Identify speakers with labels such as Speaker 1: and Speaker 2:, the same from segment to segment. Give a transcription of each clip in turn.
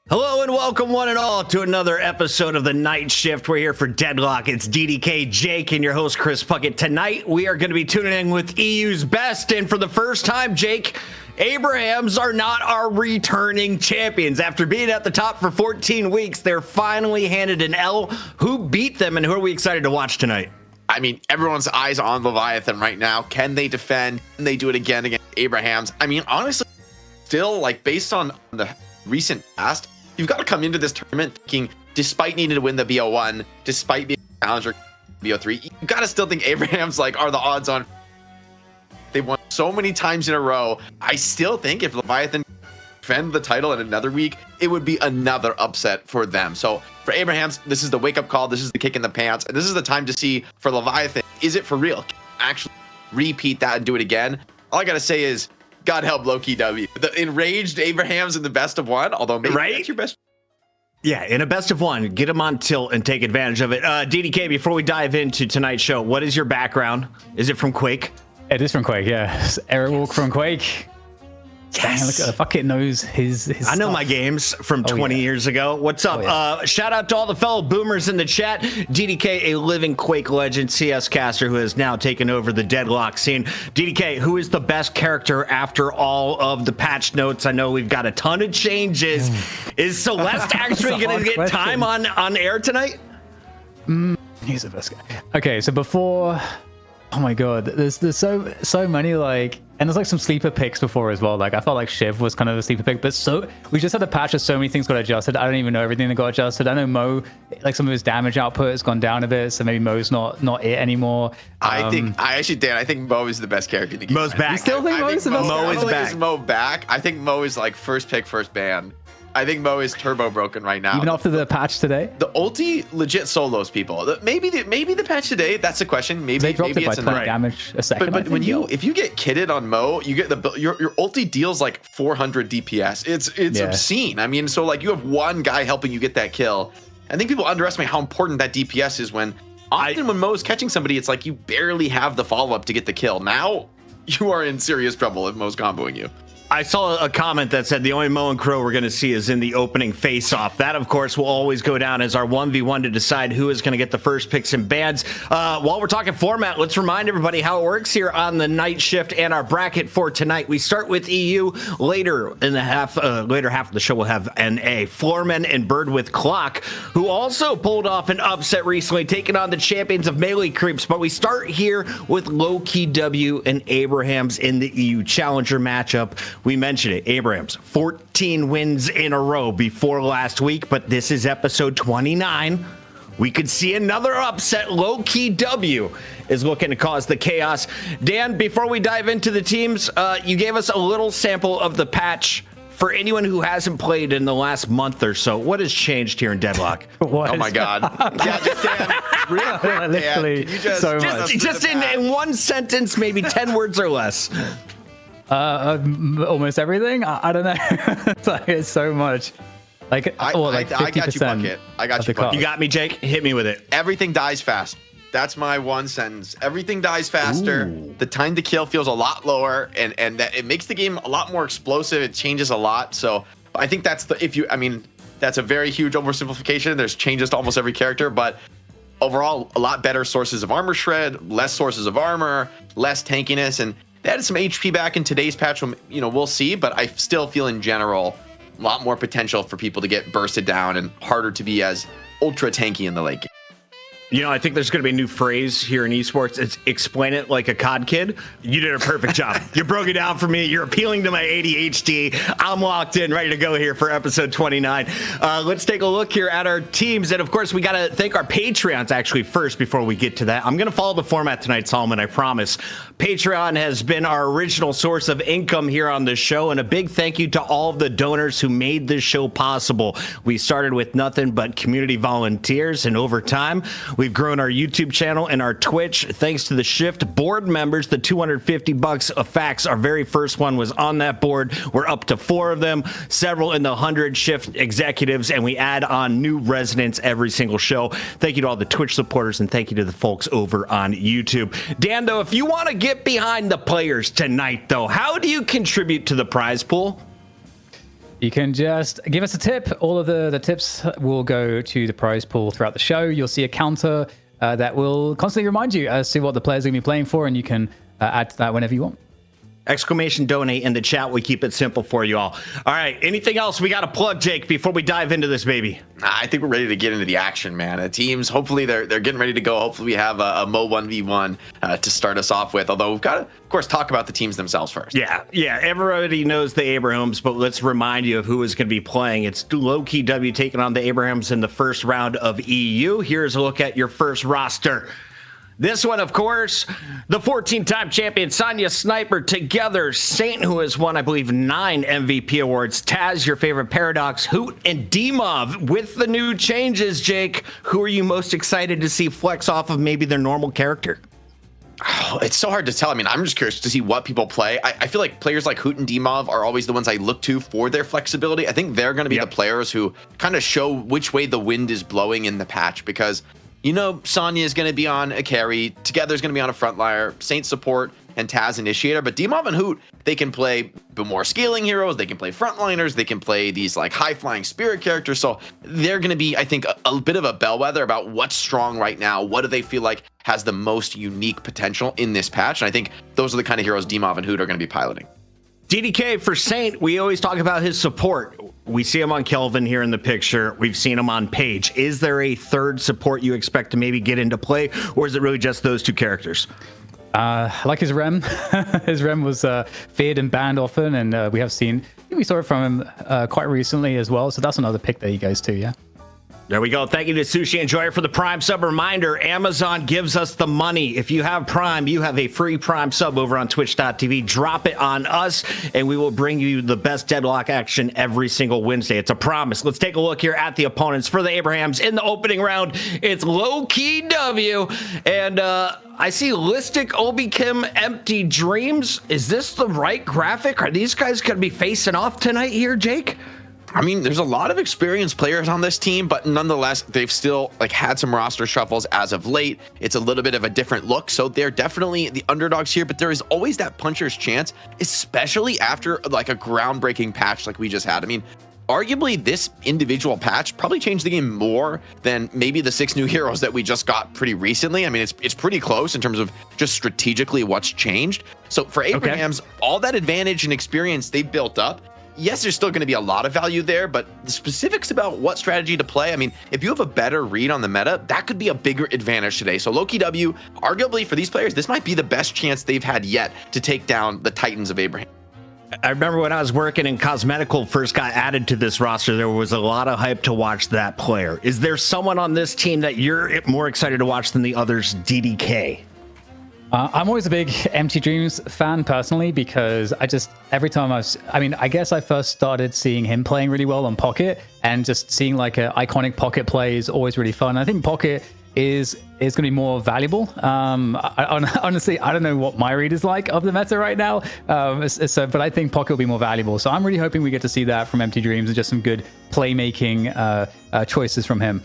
Speaker 1: Hello and welcome one and all to another episode of the Night Shift. We're here for Deadlock. It's DDK, Jake, and your host, Chris Puckett. Tonight, we are going to be tuning in with EU's best. And for the first time, Jake, Abrahams are not our returning champions. After being at the top for 14 weeks, they're finally handed an L. Who beat them and who are we excited to watch tonight?
Speaker 2: I mean, everyone's eyes on Leviathan right now. Can they defend? Can they do it again against Abrahams? I mean, honestly, still, like, based on the recent past, you've got to come into this tournament thinking, despite needing to win the BO1, despite being a challenger BO3, you got to still think Abrahams are the odds on. They've won so many times in a row. I still think if Leviathan defend the title in another week, it would be another upset for them. So for Abrahams, this is the wake-up call. This is the kick in the pants. And this is the time to see for Leviathan, is it for real? Can you actually repeat that and do it again? All I got to say is, God help Lowkey W. The enraged Abrahams in the best of one, although maybe that's your best.
Speaker 1: Yeah, in a best of one, get them on tilt and take advantage of it. DDK, before we dive into tonight's show, what is your background? Is it from Quake?
Speaker 3: It is from Quake, yeah. Eric Walk from Quake.
Speaker 1: Yes.
Speaker 3: Dang, look at the fucking knows his
Speaker 1: I know
Speaker 3: stuff.
Speaker 1: my games from 20 years ago. What's up? Shout out to all the fellow boomers in the chat. DDK, a living Quake legend, CS caster who has now taken over the Deadlock scene. DDK, who is the best character after all of the patch notes? I know we've got a ton of changes. Is Celeste actually going to get time on air tonight?
Speaker 3: He's the best guy. Okay, so before... Oh my god, there's so many, like, and there's like some sleeper picks before as well. Like, I felt like Shiv was kind of a sleeper pick, but we just had a patch of so many things got adjusted. I don't even know everything that got adjusted. I know Mo, like, some of his damage output has gone down a bit, so maybe Mo's not it anymore.
Speaker 2: I think Mo is the best character in the game.
Speaker 1: Mo's back.
Speaker 3: You still think Mo is the best?
Speaker 1: Mo is back.
Speaker 2: Is Mo back? I think Mo is like first pick, first ban. I think Mo is turbo broken right now.
Speaker 3: Even after the patch today?
Speaker 2: The ulti legit solos people. Maybe the patch today, that's the question. Maybe
Speaker 3: They dropped it by
Speaker 2: it's
Speaker 3: 20 damage a second.
Speaker 2: But when if you get kitted on Mo, you get your ulti deals like 400 DPS. It's obscene. I mean, so like you have one guy helping you get that kill. I think people underestimate how important that DPS is when when Mo is catching somebody, it's like you barely have the follow-up to get the kill. Now you are in serious trouble if Mo's comboing you.
Speaker 1: I saw a comment that said the only Mo and Crow we're going to see is in the opening face-off. That, of course, will always go down as our 1v1 to decide who is going to get the first picks and bans. While we're talking format, let's remind everybody how it works here on the Night Shift and our bracket for tonight. We start with EU. Later in the later half of the show, we'll have NA. Floorman and Bird with Clock, who also pulled off an upset recently, taking on the champions of Melee Creeps. But we start here with Lowkey W and Abrahams in the EU Challenger matchup. We mentioned it, Abrahams, 14 wins in a row before last week, but this is episode 29. We could see another upset. Lowkey W is looking to cause the chaos. Dan, before we dive into the teams, you gave us a little sample of the patch. For anyone who hasn't played in the last month or so, what has changed here in Deadlock?
Speaker 2: Oh my God. Yeah, just Dan, real quick,
Speaker 3: literally,
Speaker 2: Dan, can you
Speaker 3: so much.
Speaker 1: Just in one sentence, maybe 10 words or less.
Speaker 3: Almost everything. I don't know. It's so much. Like 50%.
Speaker 2: I got you, Bucket. I got you, Bucket.
Speaker 1: You got me, Jake. Hit me with it.
Speaker 2: Everything dies fast. That's my one sentence. Everything dies faster. Ooh. The time to kill feels a lot lower, and that it makes the game a lot more explosive. It changes a lot. So I think that's that's a very huge oversimplification. There's changes to almost every character, but overall, a lot better sources of armor shred, less sources of armor, less tankiness, and they added some HP back in today's patch. We'll see, but I still feel in general a lot more potential for people to get bursted down and harder to be as ultra tanky in the late game.
Speaker 1: You know, I think there's going to be a new phrase here in esports. It's explain it like a COD kid. You did a perfect job. You broke it down for me. You're appealing to my ADHD. I'm locked in, ready to go here for episode 29. Let's take a look here at our teams. And of course, we got to thank our Patreons actually first before we get to that. I'm going to follow the format tonight, Solomon, I promise. Patreon has been our original source of income here on the show. And a big thank you to all of the donors who made this show possible. We started with nothing but community volunteers, and over time, we've grown our YouTube channel and our Twitch. Thanks to the Shift board members, the $250 of facts. Our very first one was on that board. We're up to 4 of them, several in the 100 Shift executives, and we add on new residents every single show. Thank you to all the Twitch supporters, and thank you to the folks over on YouTube. Dan, though, if you want to get behind the players tonight, though, how do you contribute to the prize pool?
Speaker 3: you can just give us a tip. All of the tips will go to the prize pool throughout the show. You'll see a counter that will constantly remind you as to what the players are going to be playing for, and you can add to that whenever you want.
Speaker 1: Exclamation donate in the chat. We keep it simple for you all. All right. Anything else we got to plug, Jake, before we dive into this baby?
Speaker 2: I think we're ready to get into the action, man. The teams, hopefully they're getting ready to go. Hopefully we have a Mo 1v1 to start us off with. Although we've got to, of course, talk about the teams themselves first.
Speaker 1: Yeah. Everybody knows the Abrahams, but let's remind you of who is going to be playing. It's Lowkey W taking on the Abrahams in the first round of EU. Here's a look at your first roster. This one, of course, the 14-time champion Sonya Sniper together. Saint, who has won, I believe, 9 MVP awards. Taz, your favorite Paradox. Hoot and Demov. With the new changes, Jake, who are you most excited to see flex off of maybe their normal character?
Speaker 2: Oh, it's so hard to tell. I mean, I'm just curious to see what people play. I feel like players like Hoot and Demov are always the ones I look to for their flexibility. I think they're going to be the players who kind of show which way the wind is blowing in the patch, because you know, Sonya is going to be on a carry. Together's going to be on a frontliner. Saint support and Taz initiator. But Demov and Hoot, they can play the more scaling heroes. They can play frontliners. They can play these like high flying spirit characters. So they're going to be, I think, a bit of a bellwether about what's strong right now. What do they feel like has the most unique potential in this patch? And I think those are the kind of heroes Demov and Hoot are going to be piloting.
Speaker 1: DDK for Saint, we always talk about his support. We see him on Kelvin here in the picture. We've seen him on Paige. Is there a third support you expect to maybe get into play, or is it really just those two characters?
Speaker 3: I like his Rem. His Rem was feared and banned often, and we saw it from him quite recently as well. So that's another pick that he goes to, yeah.
Speaker 1: There we go. Thank you to Sushi Enjoyer for the Prime sub reminder. Amazon gives us the money. If you have Prime, you have a free Prime sub over on twitch.tv. Drop it on us, and we will bring you the best Deadlock action every single Wednesday. It's a promise. Let's take a look here at the opponents for the Abrahams in the opening round. It's Lowkey W, and I see Listic, Obi Kim, Empty Dreams. Is this the right graphic? Are these guys going to be facing off tonight here, Jake?
Speaker 2: I mean, there's a lot of experienced players on this team, but nonetheless, they've still like had some roster shuffles as of late. It's a little bit of a different look, so they're definitely the underdogs here, but there is always that puncher's chance, especially after like a groundbreaking patch like we just had. I mean, arguably this individual patch probably changed the game more than maybe the 6 new heroes that we just got pretty recently. I mean, it's pretty close in terms of just strategically what's changed. So for Abrahams, all that advantage and experience they built up, yes, there's still going to be a lot of value there, but the specifics about what strategy to play, I mean, if you have a better read on the meta, that could be a bigger advantage today. So Lowkey W, arguably for these players, this might be the best chance they've had yet to take down the Titans of Abraham.
Speaker 1: I remember when I was working in Cosmetical first got added to this roster, there was a lot of hype to watch that player. Is there someone on this team that you're more excited to watch than the others, DDK?
Speaker 3: I'm always a big Empty Dreams fan personally, because every time I guess I first started seeing him playing really well on Pocket, and just seeing like an iconic Pocket play is always really fun. I think Pocket is going to be more valuable. Honestly, I don't know what my read is like of the meta right now, but I think Pocket will be more valuable. So I'm really hoping we get to see that from Empty Dreams and just some good playmaking choices from him.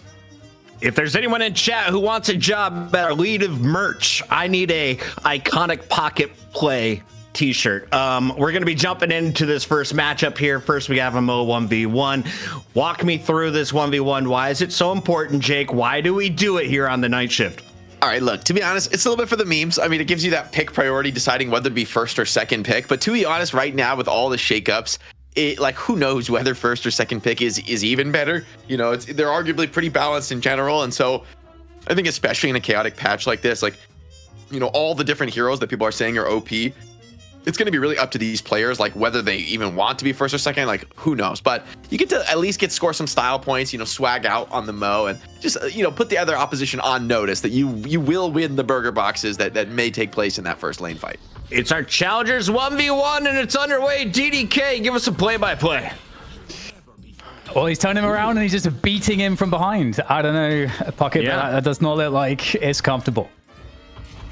Speaker 1: If there's anyone in chat who wants a job at our lead of merch, I need a iconic Pocket play t-shirt. We're going to be jumping into this first matchup here. First, we have a Mo 1v1. Walk me through this 1v1. Why is it so important, Jake? Why do we do it here on the night shift?
Speaker 2: All right, look, to be honest, it's a little bit for the memes. I mean, it gives you that pick priority, deciding whether to be first or second pick. But to be honest, right now, with all the shakeups, who knows whether first or second pick is even better. You know, they're arguably pretty balanced in general. And so I think especially in a chaotic patch like this, like, you know, all the different heroes that people are saying are OP, it's going to be really up to these players, like whether they even want to be first or second, like who knows. But you get to at least score some style points, you know, swag out on the Mo, and just, you know, put the other opposition on notice that you will win the burger boxes that may take place in that first lane fight.
Speaker 1: It's our Challengers 1v1, and it's underway. DDK, give us a play-by-play.
Speaker 3: Well, he's turning him around and he's just beating him from behind. I don't know, Pocket, but that does not look like it's comfortable.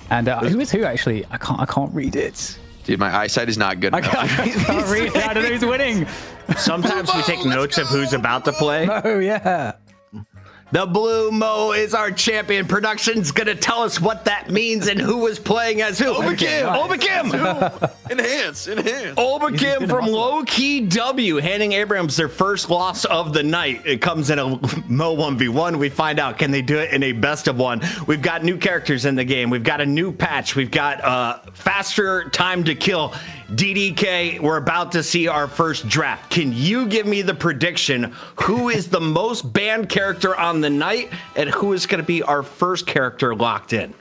Speaker 3: And who is who, actually? I can't read it.
Speaker 2: Dude, my eyesight is not good enough.
Speaker 3: I can't read it. I don't know who's winning.
Speaker 1: Sometimes we take notes of who's about to play.
Speaker 3: Oh, yeah.
Speaker 1: The Blue Mo is our champion. Production's gonna tell us what that means and who is playing as who. Obakim!
Speaker 2: Enhance.
Speaker 1: Obakim from Lowkey W, handing Abrams their first loss of the night. It comes in a Mo 1v1. We find out, can they do it in a best of one? We've got new characters in the game. We've got a new patch. We've got faster time to kill. DDK, we're about to see our first draft. Can you give me the prediction? Who is the most banned character on the night, and who is going to be our first character locked in?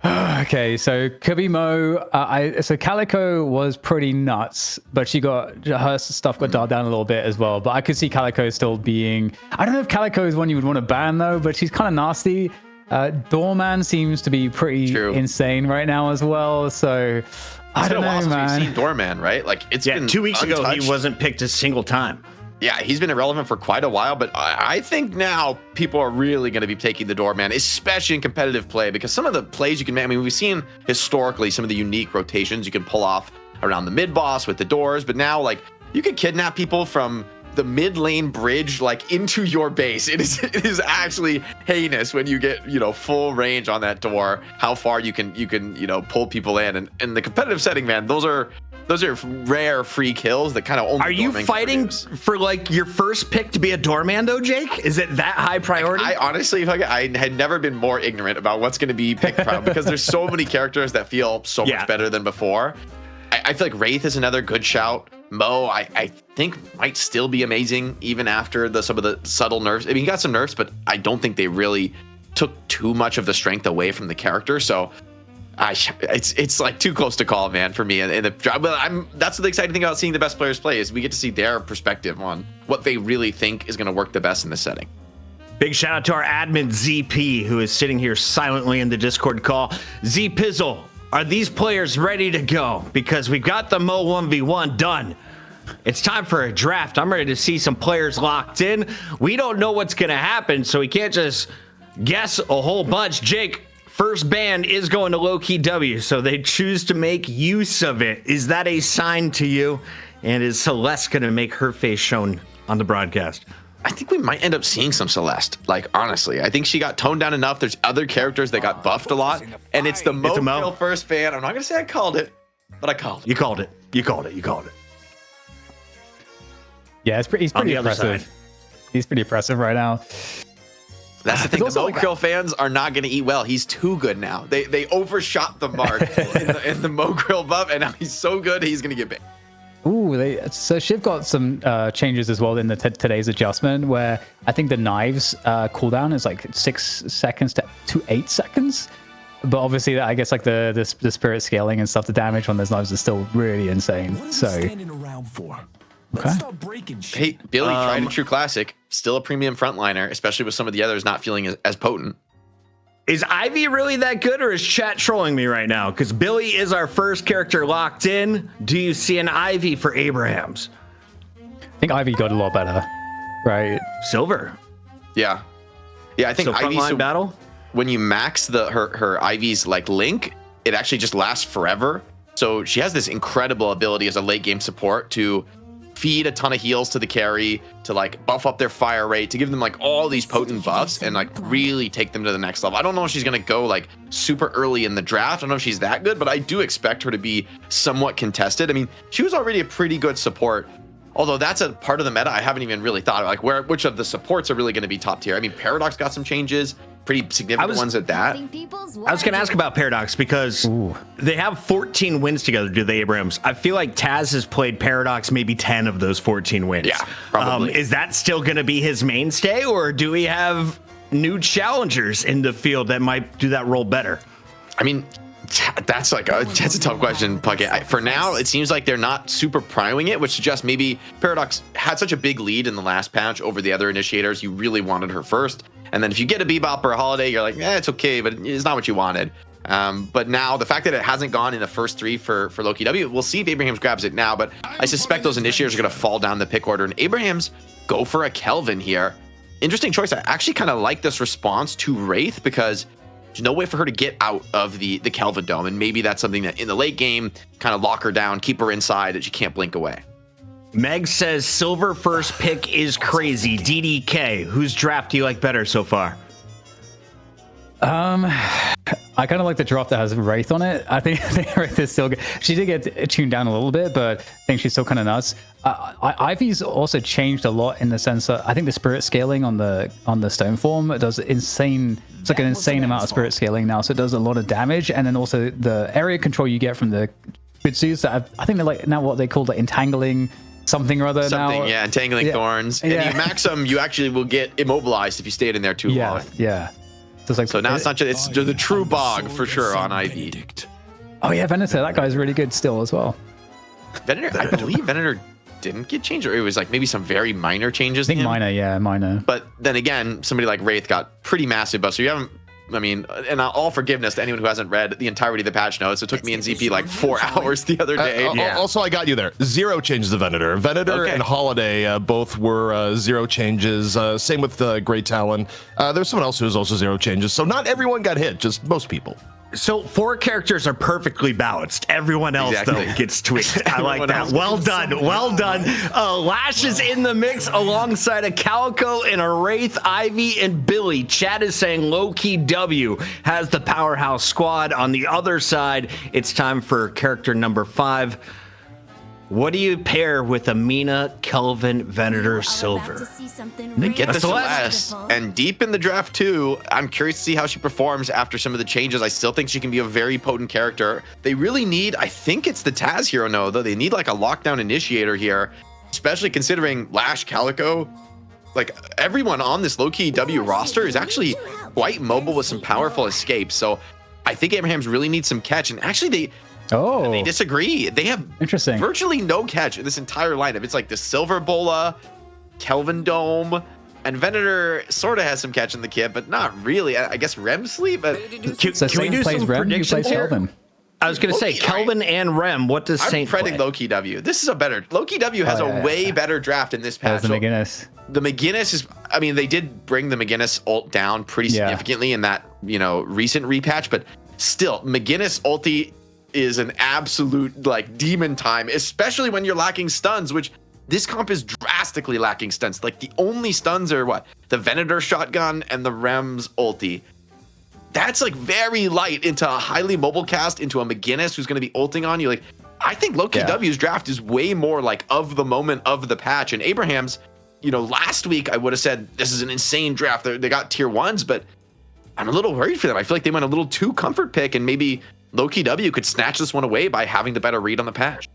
Speaker 3: Okay, so Kirby Mo, so Calico was pretty nuts, but her stuff got dialed down a little bit as well. But I could see Calico still being, I don't know if Calico is one you would want to ban though, but she's kind of nasty. Doorman seems to be pretty insane right now as well, so I don't know, man.
Speaker 2: We've seen Doorman, right? Like it's been
Speaker 1: 2 weeks ago
Speaker 2: untouched.
Speaker 1: he wasn't picked a single time.
Speaker 2: Yeah, he's been irrelevant for quite a while, but I think now people are really going to be taking the Doorman, especially in competitive play, because some of the plays you can make, I mean, we've seen historically some of the unique rotations you can pull off around the mid boss with the doors, but now like you can kidnap people from the mid lane bridge like into your base. It is actually heinous when you get, you know, full range on that door, how far you can you know, pull people in. And in the competitive setting, man, those are rare free kills that kind of only.
Speaker 1: Are you fighting for like your first pick to be a doorman though, Jake? Is it that high priority?
Speaker 2: I honestly, I had never been more ignorant about what's going to be picked from because there's so many characters that feel so much better than before. I feel like Wraith is another good shout. Mo, I think might still be amazing even after some of the subtle nerfs. I mean, he got some nerfs, but I don't think they really took too much of the strength away from the character. So it's like too close to call, man, for me. And that's the exciting thing about seeing the best players play is we get to see their perspective on what they really think is going to work the best in this setting.
Speaker 1: Big shout out to our admin ZP, who is sitting here silently in the Discord call. Z Pizzle, are these players ready to go? Because we've got the Mo 1v1 done. It's time for a draft. I'm ready to see some players locked in. We don't know what's going to happen, so we can't just guess a whole bunch. Jake, first ban is going to Lowkey W, so they choose to make use of it. Is that a sign to you? And is Celeste going to make her face shown on the broadcast?
Speaker 2: I think we might end up seeing some Celeste. Like, honestly, I think she got toned down enough. There's other characters that got buffed a lot, and it's the Mo first ban. I'm not going to say I called it, but I called it.
Speaker 1: You called it. You called it. You called it.
Speaker 3: Yeah, he's pretty impressive. He's pretty impressive right now.
Speaker 2: That's the thing. The Mo fans are not going to eat well. He's too good now. They overshot the mark in the Mo buff, and now he's so good he's going to get banned.
Speaker 3: Ooh, so Shiv got some changes as well in the today's adjustment, where I think the knives cooldown is like 6 seconds to 8 seconds. But obviously, I guess like the spirit scaling and stuff, the damage on those knives is still really insane. So,
Speaker 2: hey, Billy tried a true classic, still a premium frontliner, especially with some of the others not feeling as potent.
Speaker 1: Is Ivy really that good, or is chat trolling me right now? Because Billy is our first character locked in. Do you see an Ivy for Abrahams?
Speaker 3: I think Ivy got a lot better, right?
Speaker 1: Silver.
Speaker 2: Yeah. I think
Speaker 1: so frontline battle.
Speaker 2: When you max her Ivy's like link, it actually just lasts forever. So she has this incredible ability as a late game support to feed a ton of heals to the carry, to like buff up their fire rate, to give them like all these potent buffs and like really take them to the next level. I don't know if she's going to go like super early in the draft. I don't know if she's that good, but I do expect her to be somewhat contested. I mean, she was already a pretty good support, although that's a part of the meta I haven't even really thought of, like which of the supports are really going to be top tier. I mean, Paradox got some changes, pretty significant ones at that.
Speaker 1: I was going to ask about Paradox because they have 14 wins together, do they, Abrams? I feel like Taz has played Paradox maybe 10 of those 14 wins.
Speaker 2: Yeah, probably.
Speaker 1: Is that still going to be his mainstay, or do we have new challengers in the field that might do that role better?
Speaker 2: I mean, that's a tough question, Puckett. For now, it seems like they're not super priming it, which suggests maybe Paradox had such a big lead in the last patch over the other initiators. You really wanted her first. And then if you get a Bebop or a Holiday, you're like, it's okay, but it's not what you wanted. But now the fact that it hasn't gone in the first 3 for Lowkey W, we'll see if Abrahams grabs it now, but I suspect those initiators are going to fall down the pick order, and Abrahams go for a Kelvin here. Interesting choice. I actually kind of like this response to Wraith because there's no way for her to get out of the Kelvin Dome, and maybe that's something that in the late game kind of lock her down, keep her inside, that she can't blink away.
Speaker 1: Meg says silver first pick is crazy. DDK, whose draft do you like better so far?
Speaker 3: I kind of like the draft that has Wraith on it. I think Wraith is still good. She did get tuned down a little bit, but I think she's still kind of nuts. Ivy's also changed a lot in the sense that I think the spirit scaling on the stone form does insane. It's like an insane amount of spirit scaling now, so it does a lot of damage. And then also the area control you get from the Kutsus that I think they're like now what they call the entangling something or other.
Speaker 2: Something,
Speaker 3: now.
Speaker 2: yeah, entangling thorns. And you max them, you actually will get immobilized if you stayed in there too long.
Speaker 3: Yeah. So
Speaker 2: now it's not just, it's the true bog for sure on Ivy.
Speaker 3: Oh yeah, Venator, that guy's really good still as well.
Speaker 2: Venator, I believe Venator didn't get changed, or it was like maybe some very minor changes.
Speaker 3: I think minor.
Speaker 2: But then again, somebody like Wraith got pretty massive buffs. So you haven't, I mean, and all forgiveness to anyone who hasn't read the entirety of the patch notes. It took me and ZP like 4 hours the other day.
Speaker 4: Also, I got you there. 0 changes to Venator. Venator and Holiday both were 0 changes. Same with Great Talon. There's someone else who was also 0 changes. So not everyone got hit, just most people.
Speaker 1: So 4 characters are perfectly balanced. Everyone else, though, gets tweaked. I like that. Well done. Well done. Lash is in the mix alongside a Calico and a Wraith, Ivy, and Billy. Chat is saying Lowkey W has the powerhouse squad. On the other side, it's time for character number 5. What do you pair with Amina, Kelvin, Venator, Silver?
Speaker 2: They get the Celeste, and deep in the draft too. I'm curious to see how she performs after some of the changes. I still think she can be a very potent character. They really need, I think it's the Taz hero though. They need like a lockdown initiator here, especially considering Lash, Calico. Like everyone on this Lowkey W roster is actually quite mobile with some powerful escapes. So I think Abraham's really needs some catch. And actually they disagree. They have virtually no catch in this entire lineup. It's like the Silver Bola, Kelvin Dome, and Venator sort of has some catch in the kit, but not really. I guess Rem Sleep. But
Speaker 1: can we do some predictions here? I was going to say Kelvin and Rem. What does Saint play?
Speaker 2: I'm predicting Lowkey W. This is a better Lowkey W has a way better draft in this patch.
Speaker 3: The McGinnis.
Speaker 2: The McGinnis is. I mean, they did bring the McGinnis ult down pretty significantly in that recent repatch, but still, McGinnis ulti is an absolute like demon time, especially when you're lacking stuns, which this comp is drastically lacking stuns. Like the only stuns are what? The Venator shotgun and the Rem's ulti. That's like very light into a highly mobile cast into a McGinnis who's going to be ulting on you. Like I think Lowkey W's draft is way more like of the moment of the patch. And Abraham's, last week I would have said this is an insane draft. They got tier 1s, but I'm a little worried for them. I feel like they went a little too comfort pick, and maybe Lowkey W could snatch this one away by having the better read on the patch.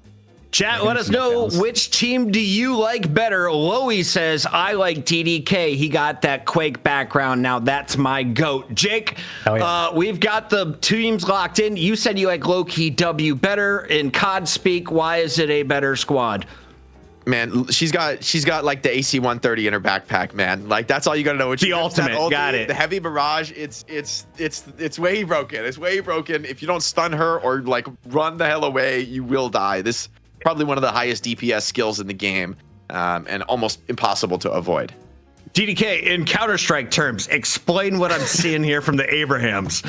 Speaker 1: Chat, let us know which team do you like better. Lowy says, I like TDK. He got that Quake background. Now that's my GOAT. Jake, we've got the teams locked in. You said you like Lowkey W better. In COD speak, why is it a better squad?
Speaker 2: Man, she's got like the AC 130 in her backpack, man. Like that's all you gotta know.
Speaker 1: The ultimate, got it.
Speaker 2: The heavy barrage, it's way broken. It's way broken. If you don't stun her or like run the hell away, you will die. This probably one of the highest DPS skills in the game, and almost impossible to avoid.
Speaker 1: DDK, in Counter-Strike terms, explain what I'm seeing here from the Abrahams.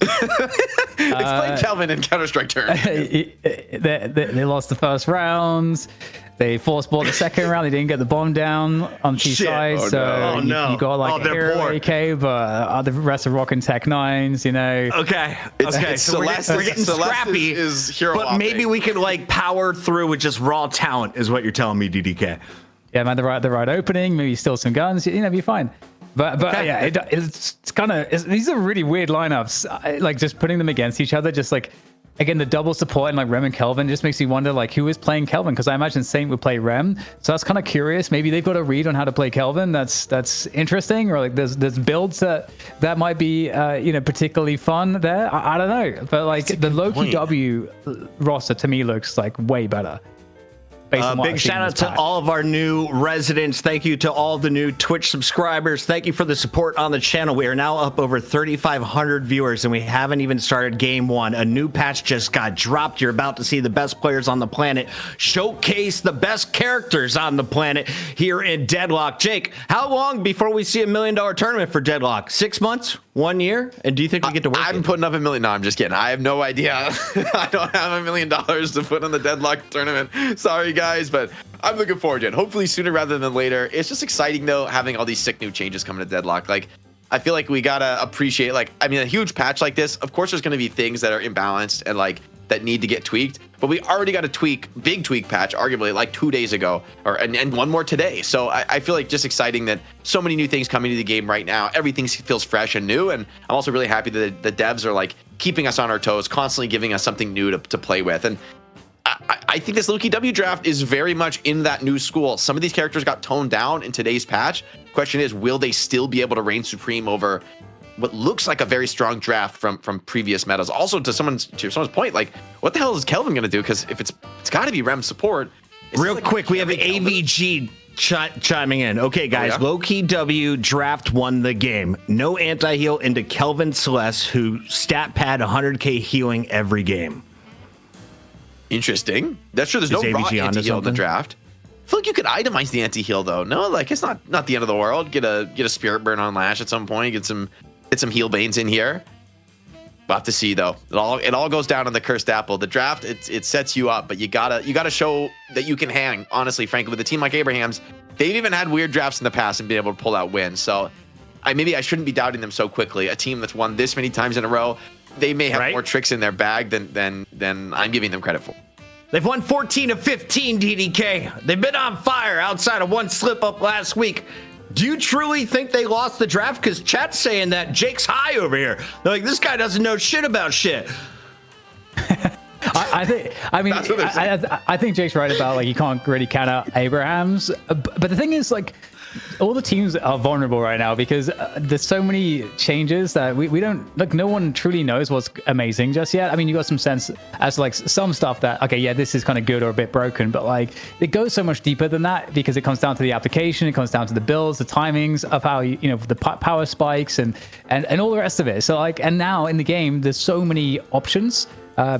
Speaker 2: Explain Kelvin in Counter-Strike terms.
Speaker 3: They lost the first rounds. They forced bought the second round. They didn't get the bomb down on T side. You got like hero AK, but the rest are rocking Tech 9s,
Speaker 1: Okay. So we're getting scrappy.
Speaker 2: Is hero
Speaker 1: but maybe we could like power through with just raw talent, is what you're telling me, DDK.
Speaker 3: Yeah, man, the right opening, maybe steal some guns, be fine. But yeah, it's kind of these are really weird lineups. Like just putting them against each other, just like again the double support and like Rem and Kelvin just makes me wonder like who is playing Kelvin, because I imagine Saint would play Rem. So that's kind of curious. Maybe they've got a read on how to play Kelvin. That's interesting. Or like there's builds that might be particularly fun there. I don't know, but like the Lowkey W roster to me looks like way better.
Speaker 1: Big shout out to all of our new residents. Thank you to all the new Twitch subscribers. Thank you for the support on the channel. We are now up over 3,500 viewers, and we haven't even started game 1. A new patch just got dropped. You're about to see the best players on the planet showcase the best characters on the planet here in Deadlock. Jake, how long before we see $1 million tournament for Deadlock? 6 months? 1 year? And do you think we get to work?
Speaker 2: I'm putting up $1 million. No, I'm just kidding. I have no idea. I don't have $1 million to put on the Deadlock tournament. Sorry, guys, but I'm looking forward to it. Hopefully sooner rather than later. It's just exciting, though, having all these sick new changes coming to Deadlock. Like, I feel like we gotta appreciate, like, I mean, a huge patch like this, of course, there's going to be things that are imbalanced and, like, that need to get tweaked, but we already got a big tweak patch, arguably like 2 days ago, and one more today. So I feel like just exciting that so many new things coming to the game right now. Everything feels fresh and new, and I'm also really happy that the devs are like keeping us on our toes, constantly giving us something new to play with. And I think this Lowkey W draft is very much in that new school. Some of these characters got toned down in today's patch. Question is, will they still be able to reign supreme over what looks like a very strong draft from previous metas? Also, to someone's point, like, what the hell is Kelvin gonna do? Because if it's got to be Rem support.
Speaker 1: Real quick, we have AVG chiming in. Okay, guys, Lowkey W draft won the game. No anti-heal into Kelvin Celeste, who stat pad 100k healing every game.
Speaker 2: Interesting. That's true. There's no raw anti-heal in the draft. I feel like you could itemize the anti-heal though. No, like, it's not the end of the world. Get a spirit burn on Lash at some point. Get some heal banes in here. We'll have to see though. It all goes down on the cursed apple. The draft, it sets you up, but you gotta show that you can hang. Honestly, frankly, with a team like Abraham's, they've even had weird drafts in the past and been able to pull out wins. So maybe I shouldn't be doubting them so quickly. A team that's won this many times in a row, they may have more tricks in their bag than I'm giving them credit for.
Speaker 1: They've won 14 of 15, DDK. They've been on fire outside of one slip up last week. Do you truly think they lost the draft? Because chat's saying that Jake's high over here. They're like, this guy doesn't know shit about shit.
Speaker 3: I think Jake's right about, like, you can't really count out Abraham's. But the thing is, like, all the teams are vulnerable right now because there's so many changes that we don't, like, no one truly knows what's amazing just yet. I mean, you got some sense as to, like, some stuff that, okay, yeah, this is kind of good or a bit broken, but, like, it goes so much deeper than that because it comes down to the application, it comes down to the builds, the timings of how you know, the power spikes and all the rest of it. So, like, and now in the game there's so many options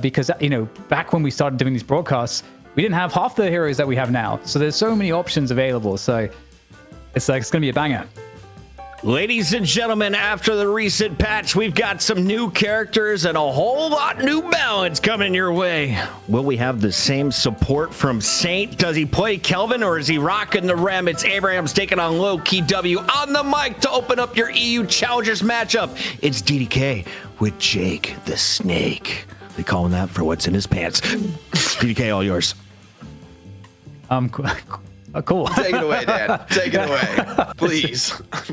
Speaker 3: because, you know, back when we started doing these broadcasts, we didn't have half the heroes that we have now. So there's so many options available. So it's going to be a banger.
Speaker 1: Ladies and gentlemen, after the recent patch, we've got some new characters and a whole lot new balance coming your way. Will we have the same support from Saint? Does he play Kelvin or is he rocking the Rem? It's Abraham's taking on Lowkey W on the mic to open up your EU Challengers matchup. It's DDK with Jake the Snake. They call him that for what's in his pants. DDK, all yours.
Speaker 3: Cool.
Speaker 2: Take it away, Dan. Take it away, please,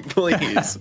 Speaker 2: please.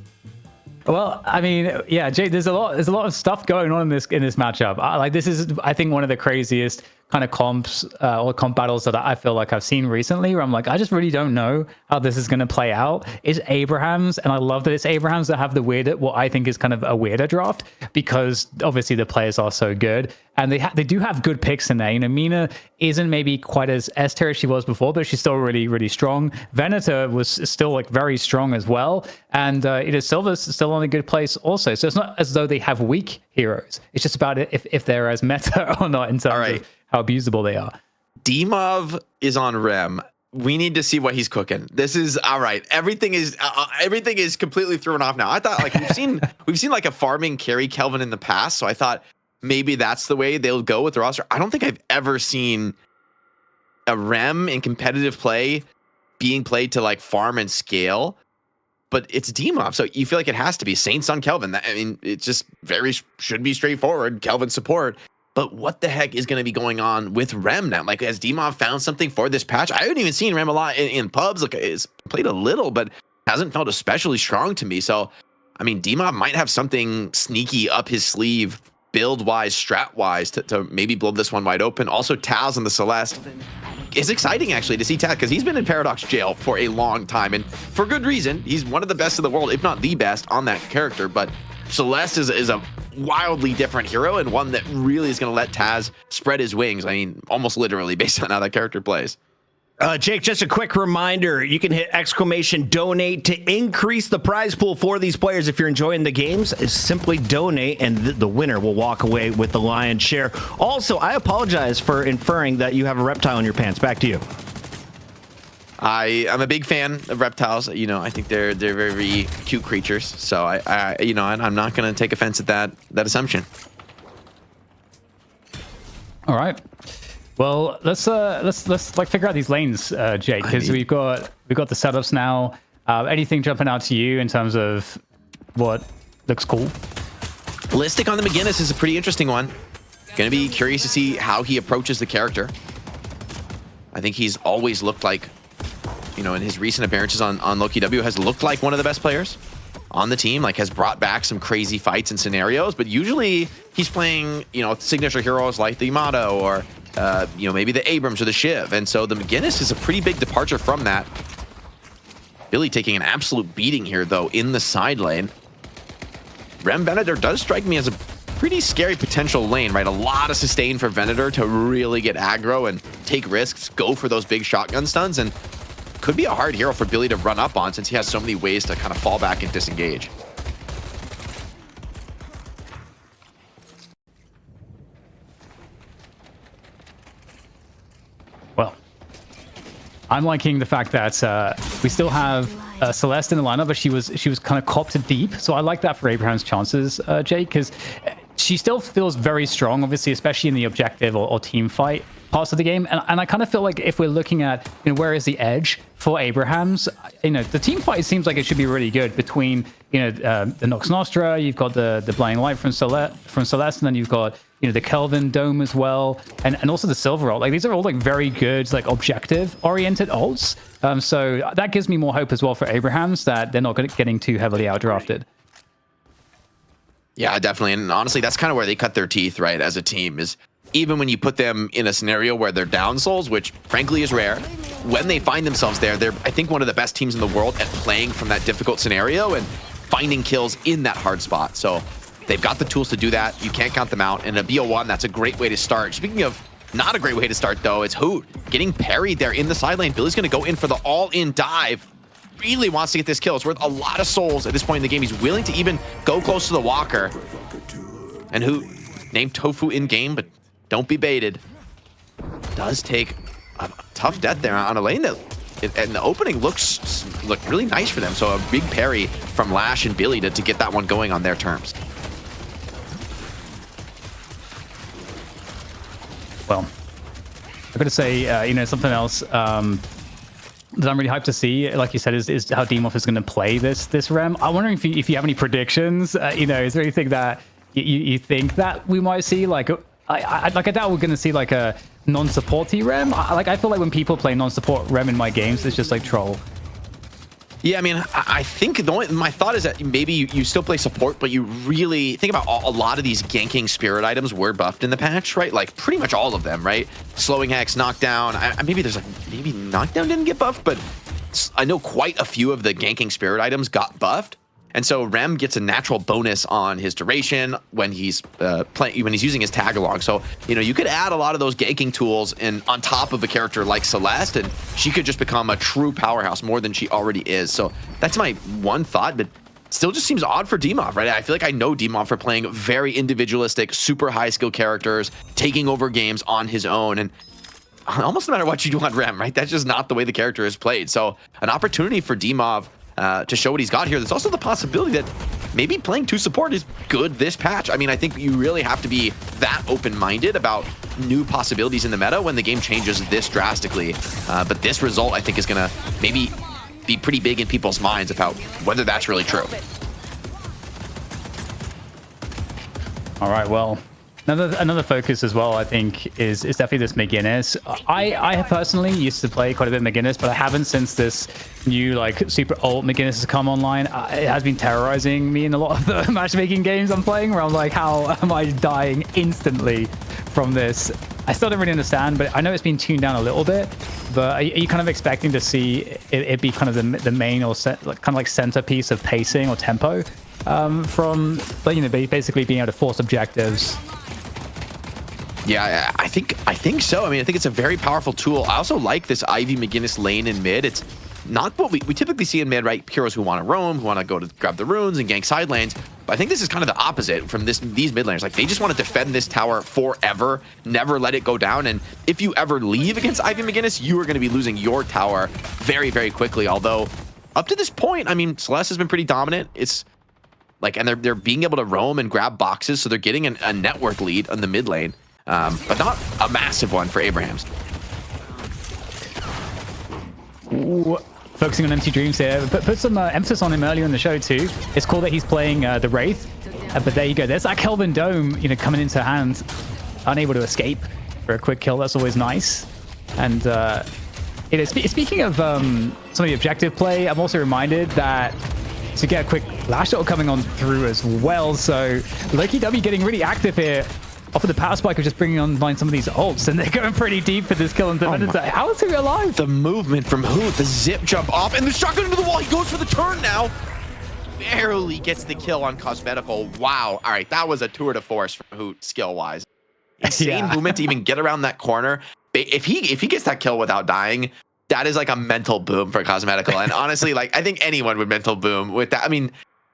Speaker 3: Well, I mean, yeah, Jake, there's a lot of stuff going on in this matchup. This is, I think, one of the craziest kind of comps or comp battles that I feel like I've seen recently, where I'm like, I just really don't know how this is going to play out. It's Abraham's, and I love that it's Abraham's that have the weirder, what I think is kind of a weirder draft, because obviously the players are so good, and they do have good picks in there. You know, Mina isn't maybe quite as S-tier as she was before, but she's still really, really strong. Venator was still, like, very strong as well, and Silva's still in a good place also. So it's not as though they have weak heroes. It's just about if they're as meta or not in terms of how abusable they are.
Speaker 2: Dimov is on Rem. We need to see what he's cooking. This is all right. Everything is completely thrown off now. I thought, like, we've seen like a farming carry Kelvin in the past, so I thought maybe that's the way they'll go with the roster. I don't think I've ever seen a Rem in competitive play being played to, like, farm and scale, but it's Dimov, so you feel like it has to be Saints on Kelvin. I mean, it's just should be straightforward Kelvin support. But what the heck is going to be going on with Rem now? Like, has Dimov found something for this patch? I haven't even seen Rem a lot in pubs. Like, it's played a little, but hasn't felt especially strong to me. So, I mean, Dimov might have something sneaky up his sleeve, build-wise, strat-wise, to maybe blow this one wide open. Also, Taz on the Celeste. It's exciting, actually, to see Taz, because he's been in Paradox jail for a long time, and for good reason. He's one of the best in the world, if not the best, on that character. But Celeste is a wildly different hero, and one that really is going to let Taz spread his wings. I mean, almost literally, based on how that character plays.
Speaker 1: Jake, just a quick reminder, you can hit !donate to increase the prize pool for these players. If you're enjoying the games, simply donate, and the winner will walk away with the lion's share. Also, I apologize for inferring that you have a reptile in your pants. Back to you.
Speaker 2: I'm a big fan of reptiles. You know, I think they're very cute creatures. So I you know, I'm not going to take offense at that assumption.
Speaker 3: All right. Well, let's like figure out these lanes, Jake, because we've got the setups now. Anything jumping out to you in terms of what looks cool?
Speaker 2: Ballistic on the McGinnis is a pretty interesting one. Gonna be curious to see how he approaches the character. I think he's always looked like, you know, in his recent appearances on Lowkey W, has looked like one of the best players on the team, like has brought back some crazy fights and scenarios, but usually he's playing, you know, signature heroes like the Yamato or, you know, maybe the Abrams or the Shiv. And so the McGinnis is a pretty big departure from that. Billy taking an absolute beating here, though, in the side lane. Rem Venator does strike me as a pretty scary potential lane, right? A lot of sustain for Venator to really get aggro and take risks, go for those big shotgun stuns, and could be a hard hero for Billy to run up on since he has so many ways to kind of fall back and disengage.
Speaker 3: Well, I'm liking the fact that we still have Celeste in the lineup, but she was kind of copped deep. So I like that for Abraham's chances, Jake, because she still feels very strong, obviously, especially in the objective or team fight parts of the game. And I kind of feel like if we're looking at, you know, where is the edge for Abraham's, you know, the team fight seems like it should be really good between, you know, the Nox Nostra, you've got the Blinding Light from Celeste, and then you've got, you know, the Kelvin Dome as well, and also the Silver ult. Like, these are all like very good, like objective oriented ults. So that gives me more hope as well for Abraham's that they're not getting too heavily outdrafted.
Speaker 2: Yeah, definitely. And honestly, that's kind of where they cut their teeth, right, as a team, is even when you put them in a scenario where they're down souls, which frankly is rare, when they find themselves there, they're, I think, one of the best teams in the world at playing from that difficult scenario and finding kills in that hard spot. So they've got the tools to do that. You can't count them out. And a BO1, that's a great way to start. Speaking of not a great way to start, though, it's Hoot getting parried there in the side lane. Billy's going to go in for the all-in dive. Really wants to get this kill. It's worth a lot of souls at this point in the game. He's willing to even go close to the Walker. And Hoot, named Tofu in-game, but don't be baited. Does take a tough death there on a lane that, and the opening looked really nice for them. So a big parry from Lash and Billy to get that one going on their terms.
Speaker 3: Well, I've got to say, you know, something else that I'm really hyped to see, like you said, is how Demoff is going to play this Rem. I'm wondering if you have any predictions. You know, is there anything that you think that we might see? Like, I doubt we're going to see like a non-supporty Rem. I feel like when people play non-support Rem in my games, it's just like troll.
Speaker 2: Yeah, I mean, I think my thought is that maybe you still play support, but you really think about a lot of these ganking spirit items were buffed in the patch, right? Like pretty much all of them, right? Slowing Hex, Knockdown. Maybe there's like, maybe Knockdown didn't get buffed, but I know quite a few of the ganking spirit items got buffed. And so Rem gets a natural bonus on his duration when he's using his tag along. So, you know, you could add a lot of those ganking tools and on top of a character like Celeste, and she could just become a true powerhouse more than she already is. So that's my one thought, but still just seems odd for Demoff, right? I feel like I know Demoff for playing very individualistic, super high skill characters, taking over games on his own, and almost no matter what you do on Rem, right? That's just not the way the character is played. So an opportunity for Demoff to show what he's got here. There's also the possibility that maybe playing 2 support is good this patch. I mean, I think you really have to be that open-minded about new possibilities in the meta when the game changes this drastically. But this result, I think, is going to maybe be pretty big in people's minds about whether that's really true.
Speaker 3: All right, well, another focus as well, I think, is definitely this McGinnis. I personally used to play quite a bit of McGinnis, but I haven't since this new like super ult McGinnis has come online. It has been terrorizing me in a lot of the matchmaking games I'm playing, where I'm like, how am I dying instantly from this? I still don't really understand, but I know it's been tuned down a little bit. But are you kind of expecting to see it be kind of the main or kind of like centerpiece of pacing or tempo from, you know, basically being able to force objectives?
Speaker 2: Yeah, I think so. I mean, I think it's a very powerful tool. I also like this Ivy McGinnis lane in mid. It's not what we typically see in mid, right? Heroes who want to roam, who want to go to grab the runes and gank side lanes. But I think this is kind of the opposite from these mid laners. Like, they just want to defend this tower forever, never let it go down. And if you ever leave against Ivy McGinnis, you are going to be losing your tower very, very quickly. Although, up to this point, I mean, Celeste has been pretty dominant. It's like, and they're being able to roam and grab boxes, so they're getting a network lead on the mid lane, but not a massive one for Abrahams.
Speaker 3: Ooh, focusing on Empty Dreams here. Put some emphasis on him earlier in the show too. It's cool that he's playing the Wraith, but there you go. There's that Kelvin Dome, you know, coming into hand, unable to escape for a quick kill. That's always nice. And you know, speaking of some of the objective play, I'm also reminded that to get a quick lash shot coming on through as well. So Lowkey W getting really active here. Off of the power spike of just bringing online some of these ults, and they're going pretty deep for this kill. And how is he alive?
Speaker 2: The movement from Hoot, the zip jump off, and the shotgun into the wall. He goes for the turn now. Barely gets the kill on Cosmetical. Wow. All right, that was a tour de force from Hoot skill-wise. Insane movement to even get around that corner. If he gets that kill without dying, that is like a mental boom for Cosmetical. And honestly, like, I think anyone would mental boom with that. I mean,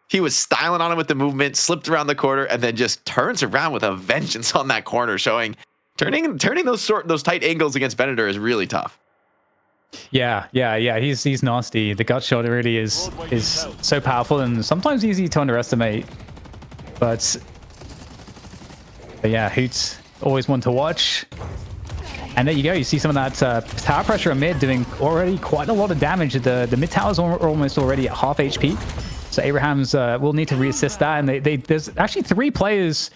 Speaker 2: he was styling on him with the movement, slipped around the corner, and then just turns around with a vengeance on that corner, showing turning those tight angles against Venator is really tough.
Speaker 3: Yeah. He's nasty. The gut shot really is so powerful and sometimes easy to underestimate. But yeah, Hoot's always one to watch. And there you go. You see some of that tower pressure mid doing already quite a lot of damage. The mid towers are almost already at half HP. So Abrahams will need to reassist that. And there's actually 3 players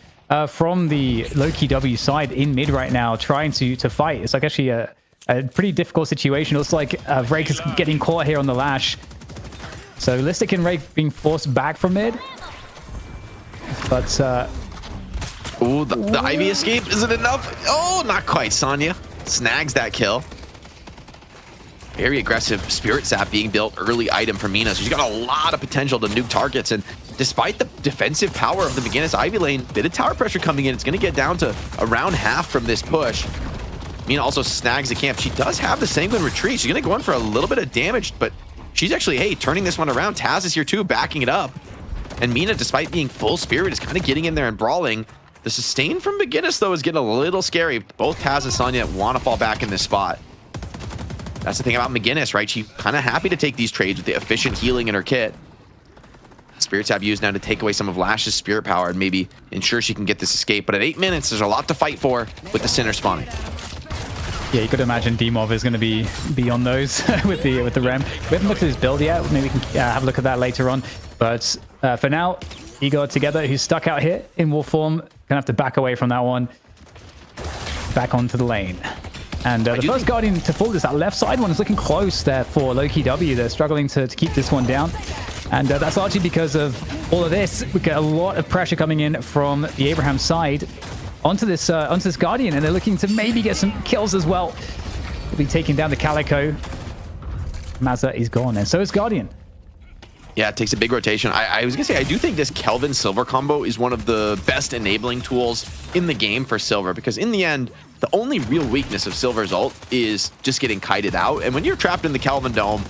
Speaker 3: from the Lowkey W side in mid right now trying to fight. It's like actually a pretty difficult situation. It looks like Rake is getting caught here on the lash. So Listic and Rake being forced back from mid. But
Speaker 2: ooh, the Ivy escape, is it enough? Oh, not quite. Sonya snags that kill. Very aggressive Spirit Sap being built, early item for Mina. So she's got a lot of potential to nuke targets. And despite the defensive power of the McGinnis Ivy lane, bit of tower pressure coming in. It's going to get down to around half from this push. Mina also snags the camp. She does have the Sanguine Retreat. She's going to go in for a little bit of damage, but she's actually, hey, turning this one around. Taz is here too, backing it up. And Mina, despite being full Spirit, is kind of getting in there and brawling. The sustain from McGinnis, though, is getting a little scary. Both Taz and Sonya want to fall back in this spot. That's the thing about McGinnis, right? She's kind of happy to take these trades with the efficient healing in her kit. Spirits have used now to take away some of Lash's spirit power and maybe ensure she can get this escape. But at 8 minutes, there's a lot to fight for with the Sinner spawning.
Speaker 3: yeah, you could imagine Demov is going to be on those with the Rem. We haven't looked at his build yet. Maybe we can have a look at that later on. But for now, Igor together, who's stuck out here in wolf form, gonna have to back away from that one. Back onto the lane. And the first Guardian to fall is that left side one is looking close there for Lowkey W. They're struggling to keep this one down. And that's largely because of all of this. We get a lot of pressure coming in from the Abraham side onto this Guardian, and they're looking to maybe get some kills as well. They'll be taking down the Calico. Mazza is gone, and so is Guardian.
Speaker 2: Yeah, it takes a big rotation. I was gonna say, I do think this Kelvin Silver combo is one of the best enabling tools in the game for Silver, because in the end, the only real weakness of Silver's ult is just getting kited out. And when you're trapped in the Kelvin Dome,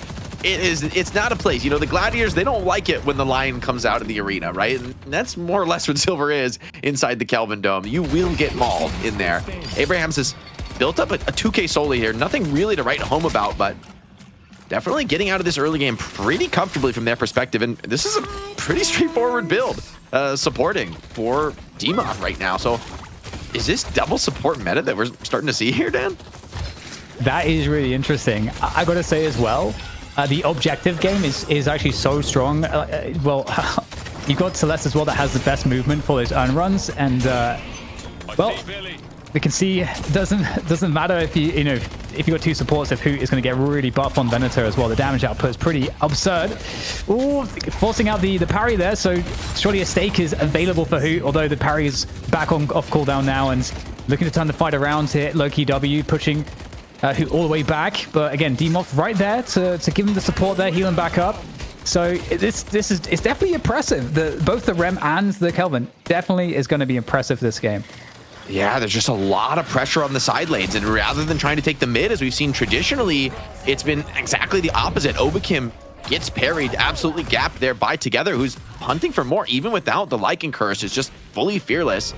Speaker 2: it's not a place. You know, the Gladiators, they don't like it when the lion comes out of the arena, right? And that's more or less what Silver is inside the Kelvin Dome. You will get mauled in there. Abrahams has built up a 2K solely here. Nothing really to write home about, but definitely getting out of this early game pretty comfortably from their perspective. And this is a pretty straightforward build supporting for Demon right now. So is this double support meta that we're starting to see here, Dan?
Speaker 3: That is really interesting. I gotta say as well, the objective game is actually so strong. Well, you've got Celeste as well that has the best movement for those earn runs, and well, we can see it doesn't matter if if you got two supports, if Hoot is going to get really buff on Venator as well. The damage output is pretty absurd. Ooh, forcing out the parry there, so surely a stake is available for Hoot, although the parry is back on off cooldown now and looking to turn the fight around here. Lowkey W pushing Hoot all the way back, but again, Demoth right there to give him the support there, healing back up. So it's definitely impressive. Both the Rem and the Kelvin definitely is going to be impressive this game.
Speaker 2: Yeah, there's just a lot of pressure on the side lanes, and rather than trying to take the mid, as we've seen traditionally, it's been exactly the opposite. Obakim gets parried, absolutely gapped there by Together, who's hunting for more, even without the Lycan Curse, is just fully fearless.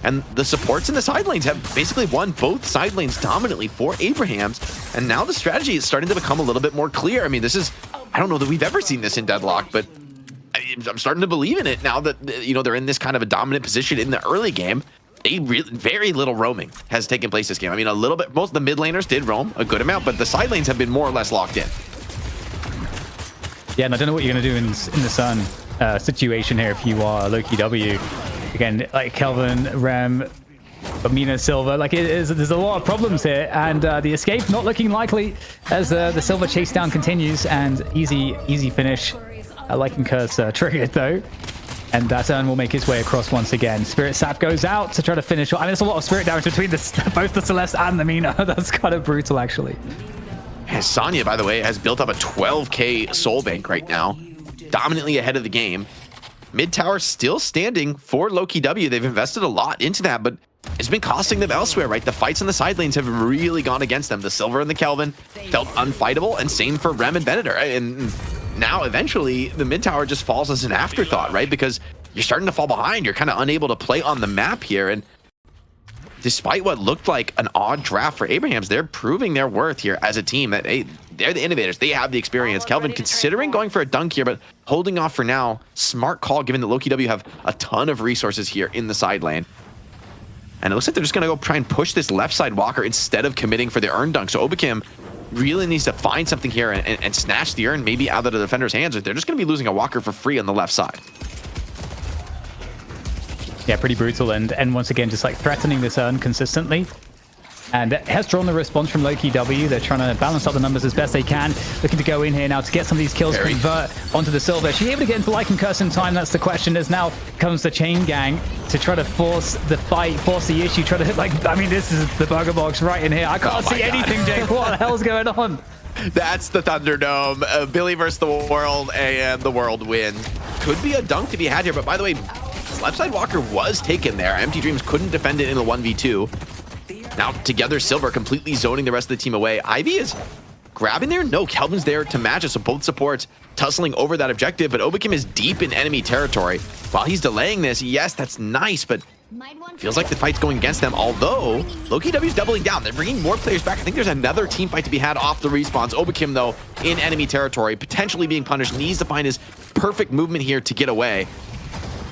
Speaker 2: And the supports in the side lanes have basically won both side lanes dominantly for Abrahams, and now the strategy is starting to become a little bit more clear. I mean, this is, I don't know that we've ever seen this in Deadlock, but I'm starting to believe in it now that, you know, they're in this kind of a dominant position in the early game. Very little roaming has taken place this game. I mean, a little bit, most of the mid laners did roam a good amount, but the side lanes have been more or less locked in.
Speaker 3: Yeah, and I don't know what you're going to do in the Sun situation here if you are Lowkey W. Again, like Kelvin, Rem, Mina, Silver, like there's a lot of problems here, and the escape not looking likely as the Silver chase down continues, and easy finish. Lycan Curse triggered though. And that urn will make its way across once again. Spirit Sap goes out to try to finish. I mean, there's a lot of spirit damage between both the Celeste and the Mina. That's kind of brutal, actually.
Speaker 2: And Sonya, by the way, has built up a 12k soul bank right now, dominantly ahead of the game. Mid tower still standing for Lowkey W. They've invested a lot into that, but it's been costing them elsewhere, right? The fights in the side lanes have really gone against them. The Silver and the Kelvin felt unfightable, and same for Rem and Venator. And now eventually the mid tower just falls as an afterthought, right? Because you're starting to fall behind. You're kind of unable to play on the map here. And despite what looked like an odd draft for Abrahams, they're proving their worth here as a team. That they're the innovators. They have the experience. Kelvin considering going for a dunk here, but holding off for now. Smart call, given that Lowkey W have a ton of resources here in the side lane. And it looks like they're just going to go try and push this left side walker instead of committing for the urn dunk. So Obakim really needs to find something here and snatch the urn maybe out of the defender's hands. Or they're just going to be losing a walker for free on the left side.
Speaker 3: Yeah, pretty brutal, and once again, just like threatening this urn consistently. And it has drawn the response from Lowkey W. They're trying to balance out the numbers as best they can. Looking to go in here now to get some of these kills, convert onto the Silver. Is she able to get into Lycan Curse in time? That's the question. As now comes the Chain Gang to try to force the fight, force the issue, try to hit, like, I mean, this is the Burger Box right in here. I can't see anything, Jake. What the hell's going on?
Speaker 2: That's the Thunderdome. Billy versus the world, and the world wins. Could be a dunk to be had here, but by the way, left side walker was taken there. Empty Dreams couldn't defend it in the 1v2. Now Together, Silver completely zoning the rest of the team away. Ivy is grabbing there. No, Kelvin's there to match it. So both supports tussling over that objective, but Obakim is deep in enemy territory. While he's delaying this, yes, that's nice, but feels like the fight's going against them. Although Lowkey W's doubling down. They're bringing more players back. I think there's another team fight to be had off the respawns. Obakim, though, in enemy territory, potentially being punished, needs to find his perfect movement here to get away.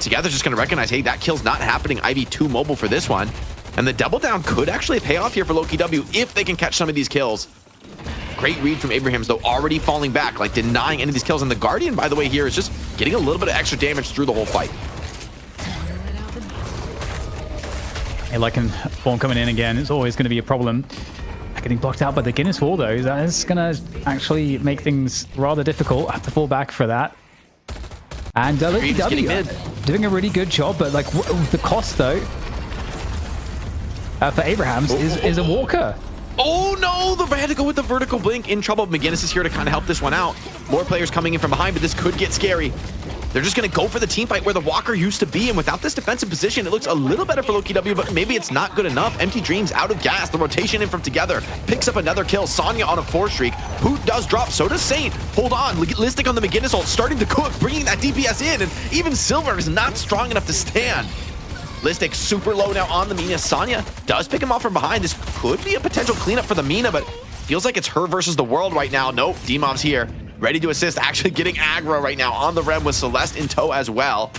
Speaker 2: Together's just going to recognize, hey, that kill's not happening. Ivy too mobile for this one. And the double down could actually pay off here for Lowkey W if they can catch some of these kills. Great read from Abrahams, though, already falling back, like denying any of these kills. And the Guardian, by the way, here is just getting a little bit of extra damage through the whole fight.
Speaker 3: Hey, Lycan form coming in again. It's always going to be a problem. Getting blocked out by the Guinness wall, though. That is going to actually make things rather difficult. Have to fall back for that. And Lowkey W doing a really good job, but like the cost, though, for Abrahams is a walker.
Speaker 2: Oh no, they had to go with the vertical blink. In trouble. McGinnis is here to kind of help this one out. More players coming in from behind, but this could get scary. They're just going to go for the team fight where the walker used to be, and without this defensive position, it looks a little better for Lowkey W, but maybe it's not good enough. Empty Dreams out of gas. The rotation in from Together picks up another kill. Sonya on a 4 streak. Hoot does drop, so does Saint. Hold on, Listic on the McGinnis ult, starting to cook, bringing that DPS in, and even Silver is not strong enough to stand. Listic super low now on the Mina. Sonya does pick him off from behind. This could be a potential cleanup for the Mina, but feels like it's her versus the world right now. Nope, D-Mob's here, ready to assist, actually getting aggro right now on the Rem with Celeste in tow as well.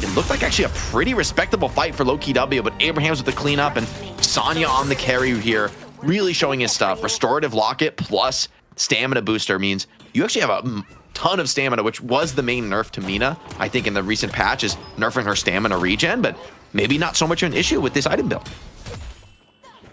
Speaker 2: It looked like actually a pretty respectable fight for Lowkey W, but Abrahams with the cleanup and Sonya on the carry here, really showing his stuff. Restorative Locket plus stamina booster means you actually have a ton of stamina, which was the main nerf to Mina, I think, in the recent patch, is nerfing her stamina regen, but maybe not so much of an issue with this item build.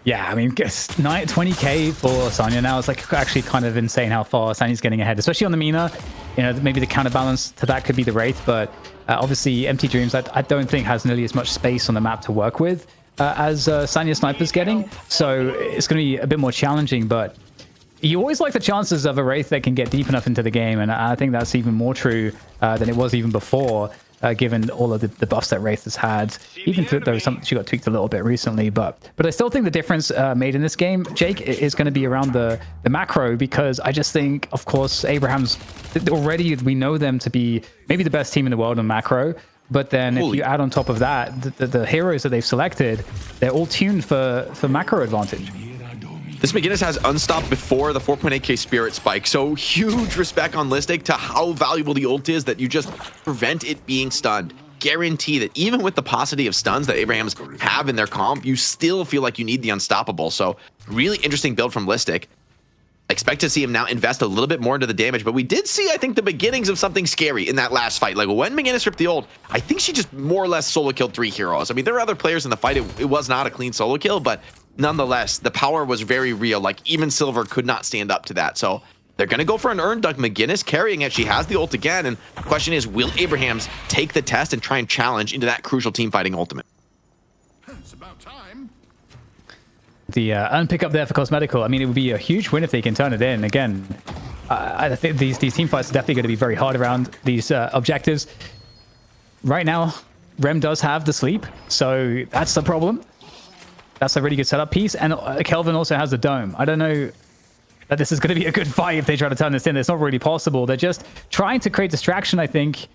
Speaker 3: Yeah, I mean, 20k for Sonya now is like actually kind of insane how far Sonya's getting ahead, especially on the Mina. You know, maybe the counterbalance to that could be the Wraith, but obviously Empty Dreams I don't think has nearly as much space on the map to work with as Sonya Sniper's getting, so it's going to be a bit more challenging, but you always like the chances of a Wraith that can get deep enough into the game, and I think that's even more true than it was even before. given all of the buffs that Wraith has had. Even though she got tweaked a little bit recently, but I still think the difference made in this game, Jake, is going to be around the macro, because I just think, of course, Abraham's already, we know them to be maybe the best team in the world on macro. But then if you add on top of that, the heroes that they've selected, they're all tuned for macro advantage.
Speaker 2: This McGinnis has unstopped before the 4.8k spirit spike, so huge respect on Listic to how valuable the ult is that you just prevent it being stunned. Guarantee that even with the paucity of stuns that Abrahams have in their comp, you still feel like you need the unstoppable. So really interesting build from Listic. Expect to see him now invest a little bit more into the damage, but we did see, I think, the beginnings of something scary in that last fight. Like when McGinnis ripped the ult, I think she just more or less solo killed 3 heroes. I mean, there were other players in the fight. It was not a clean solo kill, but nonetheless, the power was very real. Like even Silver could not stand up to that. So they're going to go for an earn. Doug McGinnis carrying it. She has the ult again. And the question is, will Abrahams take the test and try and challenge into that crucial team fighting ultimate?
Speaker 5: It's about time.
Speaker 3: The unpick up there for Cosmetical. I mean, it would be a huge win if they can turn it in. Again, I think these team fights are definitely going to be very hard around these objectives. Right now, Rem does have the sleep, so that's the problem. That's a really good setup piece. And Kelvin also has the dome. I don't know that this is going to be a good fight if they try to turn this in. It's not really possible. They're just trying to create distraction, I think.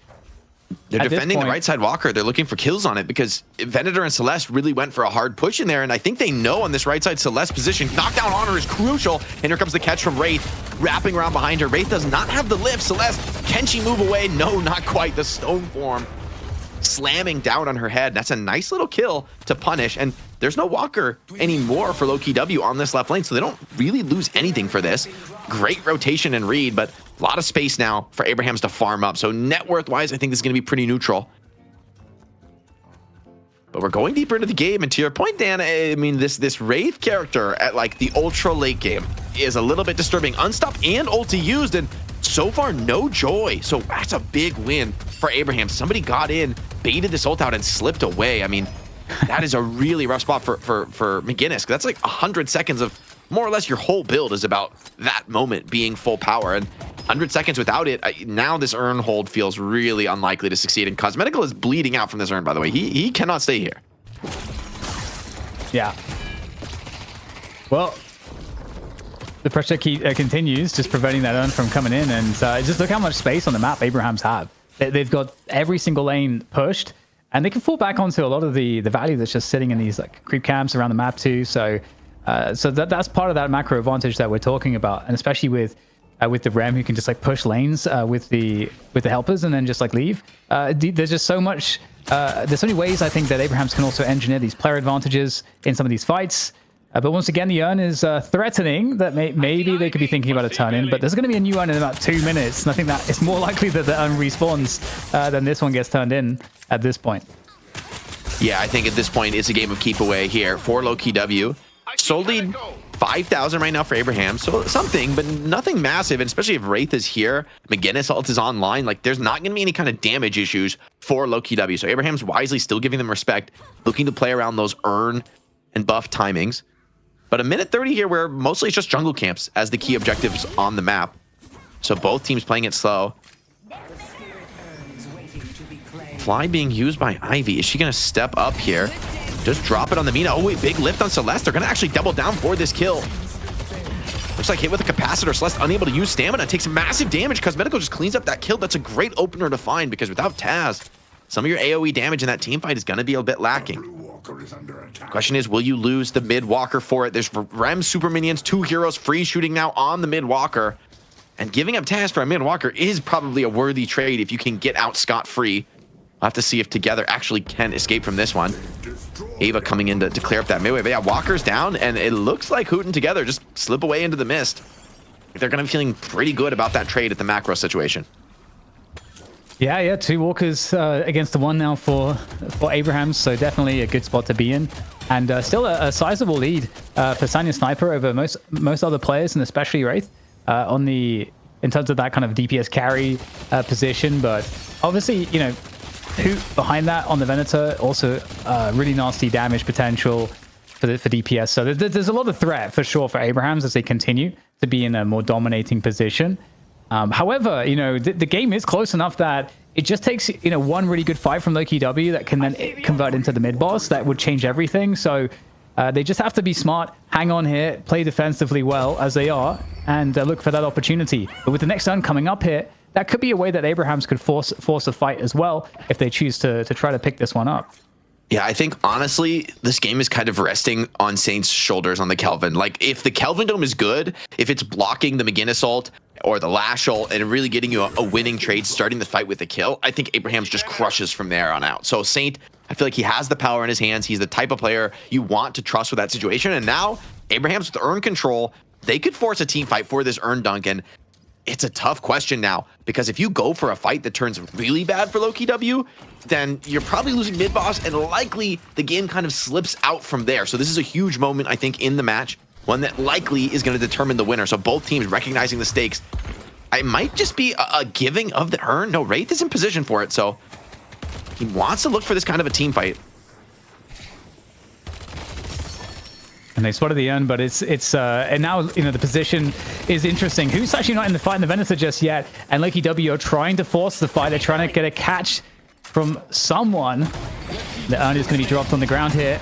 Speaker 2: They're defending the right side Walker. They're looking for kills on it because Venator and Celeste really went for a hard push in there. And I think they know on this right side Celeste position, knockdown on her is crucial. And here comes the catch from Wraith, wrapping around behind her. Wraith does not have the lift. Celeste, can she move away? No, not quite. The stone form slamming down on her head. That's a nice little kill to punish. And there's no Walker anymore for Lowkey W on this left lane, so they don't really lose anything for this. Great rotation and read, but a lot of space now for Abrahams to farm up. So net worth wise, I think this is going to be pretty neutral. But we're going deeper into the game, and to your point, Dan, I mean, this Wraith character at like the ultra late game is a little bit disturbing. Unstopped and ulti used, and so far no joy. So that's a big win for Abraham. Somebody got in, baited this ult out, and slipped away. I mean, that is a really rough spot for McGinnis. That's like 100 seconds of more or less your whole build is about that moment being full power. And 100 seconds without it, now this Urn hold feels really unlikely to succeed. And Cosmetical is bleeding out from this Urn, by the way. He cannot stay here.
Speaker 3: Yeah. Well, the pressure continues, just preventing that Urn from coming in. And just look how much space on the map Abrahams have. They've got every single lane pushed. And they can fall back onto a lot of the value that's just sitting in these like creep camps around the map too. So that's part of that macro advantage that we're talking about, and especially with the Rem who can just like push lanes with the helpers and then just like leave. There's just so much. There's so many ways I think that Abrahams can also engineer these player advantages in some of these fights. But once again, the Urn is threatening that maybe they could be thinking about a turn-in, but there's going to be a new Urn in about 2 minutes, and I think that it's more likely that the Urn respawns than this one gets turned in at this point.
Speaker 2: Yeah, I think at this point, it's a game of keep away here for Lowkey W. Solely 5,000 right now for Abraham, so something, but nothing massive, and especially if Wraith is here, McGinnis ult is online, like there's not going to be any kind of damage issues for Lowkey W. So Abraham's wisely still giving them respect, looking to play around those Urn and buff timings. But a minute 30 here where mostly it's just jungle camps as the key objectives on the map. So both teams playing it slow. Fly being used by Ivy. Is she going to step up here? Just drop it on the Mina. Oh, wait, big lift on Celeste. They're going to actually double down for this kill. Looks like hit with a capacitor. Celeste unable to use stamina. Takes massive damage. Cosmetical just cleans up that kill. That's a great opener to find because without Taz, some of your AoE damage in that team fight is going to be a bit lacking. Question is, will you lose the mid walker for it? There's Rem super minions, 2 heroes free shooting now on the mid walker. And giving up Taz for a mid walker is probably a worthy trade if you can get out scot-free. We'll have to see if Together actually can escape from this one. Ava coming in to clear up that midway. But yeah, Walker's down, and it looks like Hoot and Together just slip away into the mist. They're going to be feeling pretty good about that trade at the macro situation.
Speaker 3: Yeah, 2 walkers against the 1 now for Abraham, so definitely a good spot to be in. And still a sizable lead for Sanya Sniper over most other players, and especially Wraith, in terms of that kind of DPS carry position. But obviously, you know, Hoot behind that on the Venator, also really nasty damage potential for DPS. So there's a lot of threat for sure for Abrahams as they continue to be in a more dominating position. However, you know, the game is close enough that it just takes, you know, one really good fight from Lowkey W that can then convert into the mid boss. That would change everything. So they just have to be smart, hang on here, play defensively well as they are, and look for that opportunity. But with the next turn coming up here, that could be a way that Abrahams could force a fight as well if they choose to try to pick this one up.
Speaker 2: Yeah, I think honestly, this game is kind of resting on Saint's shoulders on the Kelvin. Like, if the Kelvin Dome is good, if it's blocking the McGinnis ult or the Lash ult and really getting you a winning trade, starting the fight with a kill, I think Abrahams just crushes from there on out. So Saint, I feel like he has the power in his hands. He's the type of player you want to trust with that situation. And now Abrahams with Urn control, they could force a team fight for this Urn dunk. And it's a tough question now, because if you go for a fight that turns really bad for Lowkey W, then you're probably losing mid boss, and likely the game kind of slips out from there. So this is a huge moment, I think, in the match, one that likely is going to determine the winner. So both teams recognizing the stakes. It might just be a giving of the Urn. No, Wraith is in position for it, so he wants to look for this kind of a team fight.
Speaker 3: And they spotted the Urn, but it's and now, you know, the position is interesting. Who's actually not in the fight in the Venator just yet? And Lowkey W are trying to force the fight. They're trying to get a catch from someone. The Urn is going to be dropped on the ground here.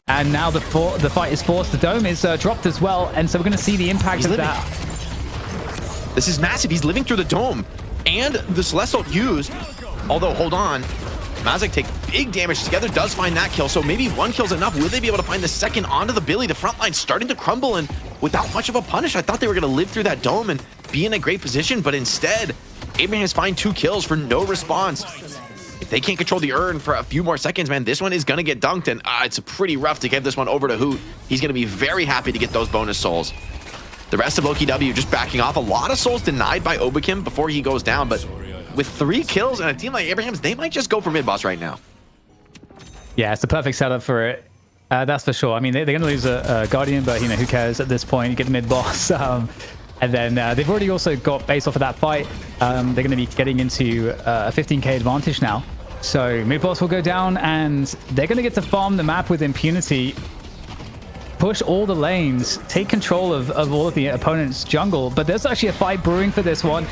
Speaker 3: And now the fight is forced. The Dome is dropped as well. And so we're going to see the impact of that.
Speaker 2: This is massive. He's living through the Dome. And the Celestial used. Although, hold on. Mazik take big damage together, does find that kill, so maybe one kill's enough. Will they be able to find the second onto the Billy? The front line starting to crumble, and without much of a punish, I thought they were going to live through that Dome and be in a great position, but instead, Abraham has find 2 kills for no response. If they can't control the Urn for a few more seconds, man, this one is going to get dunked, and it's pretty rough to give this one over to Hoot. He's going to be very happy to get those bonus souls. The rest of Lowkey W just backing off. A lot of souls denied by Obakim before he goes down, but with 3 kills and a team like Abraham's, they might just go for mid-boss right now.
Speaker 3: Yeah, it's the perfect setup for it. That's for sure. I mean, they're going to lose a Guardian, but, you know, who cares at this point? You get the mid-boss. And then they've already also got, based off of that fight, they're going to be getting into a 15k advantage now. So mid-boss will go down, and they're going to get to farm the map with impunity, push all the lanes, take control of all of the opponent's jungle. But there's actually a fight brewing for this one.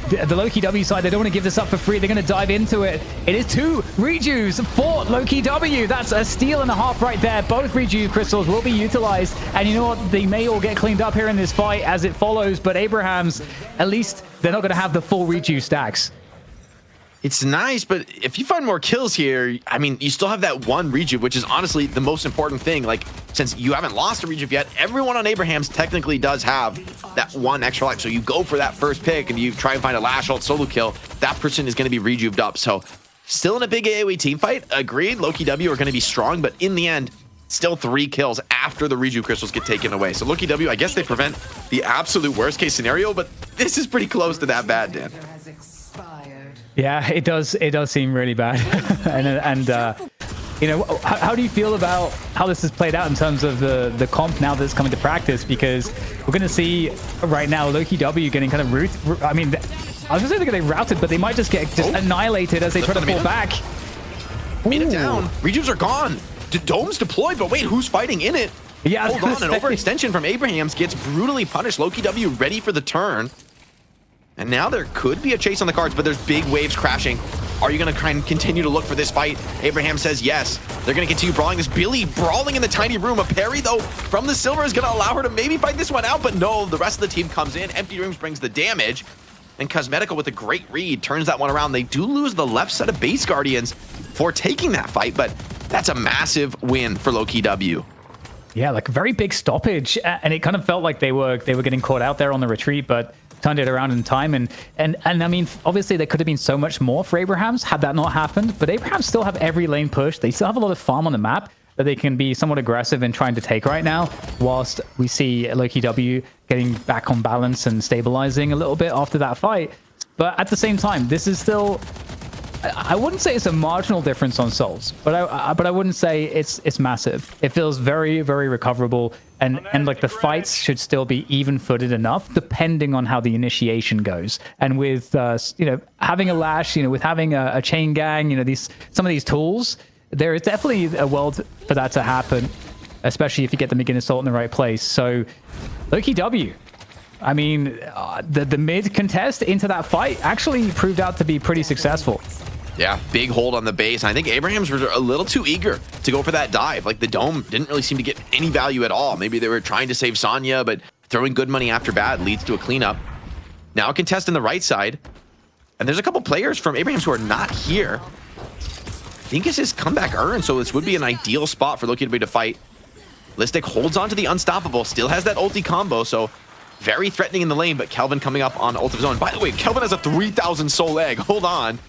Speaker 3: The Lowkey W side, they don't want to give this up for free. They're going to dive into it. It is 2 rejues for Lowkey W. That's a steal and a half right there. Both reju crystals will be utilized. And you know what? They may all get cleaned up here in this fight as it follows. But Abrahams, at least they're not going to have the full reju stacks.
Speaker 2: It's nice, but if you find more kills here, I mean, you still have that 1 rejuve, which is honestly the most important thing. Like, since you haven't lost a rejuve yet, everyone on Abraham's technically does have that 1 extra life. So you go for that first pick and you try and find a Lash ult solo kill. That person is going to be rejuved up. So still in a big AoE team fight. Agreed, Lowkey W are going to be strong, but in the end, still 3 kills after the rejuve crystals get taken away. So Lowkey W, I guess they prevent the absolute worst case scenario, but this is pretty close to that bad, Dan.
Speaker 3: Yeah, it does seem really bad. and you know, how do you feel about how this has played out in terms of the comp now that's coming to practice? Because we're going to see right now Lowkey W getting kind of I mean, I was going to say they're getting routed, but they might just get annihilated as they try to fall back.
Speaker 2: Made it down. Rejuves are gone. Dome's deployed, but wait, who's fighting in it?
Speaker 3: Yeah,
Speaker 2: hold on. An overextension from Abrahams gets brutally punished. Lowkey W ready for the turn. And now there could be a chase on the cards, but there's big waves crashing. Are you going to try and continue to look for this fight? Abraham says yes. They're going to continue brawling this. Billy brawling in the tiny room. A parry, though, from the Silver is going to allow her to maybe fight this one out, but no, the rest of the team comes in. Empty Rooms brings the damage. And Cosmetica with a great read turns that one around. They do lose the left set of base Guardians for taking that fight, but that's a massive win for Lowkey W.
Speaker 3: Yeah, like a very big stoppage. And it kind of felt like they were getting caught out there on the retreat, but turned it around in time. And I mean, obviously there could have been so much more for Abrahams had that not happened, but Abrahams still have every lane pushed. They still have a lot of farm on the map that they can be somewhat aggressive in trying to take right now, whilst we see Lowkey W getting back on balance and stabilizing a little bit after that fight. But at the same time, this is still, I wouldn't say it's a marginal difference on souls, but I wouldn't say it's massive. It feels very, very recoverable, and like the fights should still be even-footed enough, depending on how the initiation goes. And with you know, having a Lash, you know, with having a chain gang, you know, some of these tools, there is definitely a world for that to happen, especially if you get the McGinnis ult in the right place. So Lowkey W I mean, the mid contest into that fight actually proved out to be pretty successful.
Speaker 2: Yeah, big hold on the base. And I think Abrahams were a little too eager to go for that dive. Like the dome didn't really seem to get any value at all. Maybe they were trying to save Sonya, but throwing good money after bad leads to a cleanup. Now a contest on the right side. And there's a couple players from Abrahams who are not here. I think it's his comeback earned, so this would be an ideal spot for Lowkey to fight. Listic holds on to the unstoppable, still has that ulti combo, so very threatening in the lane, but Kelvin coming up on ult of his own. By the way, Kelvin has a 3,000 soul egg. Hold on.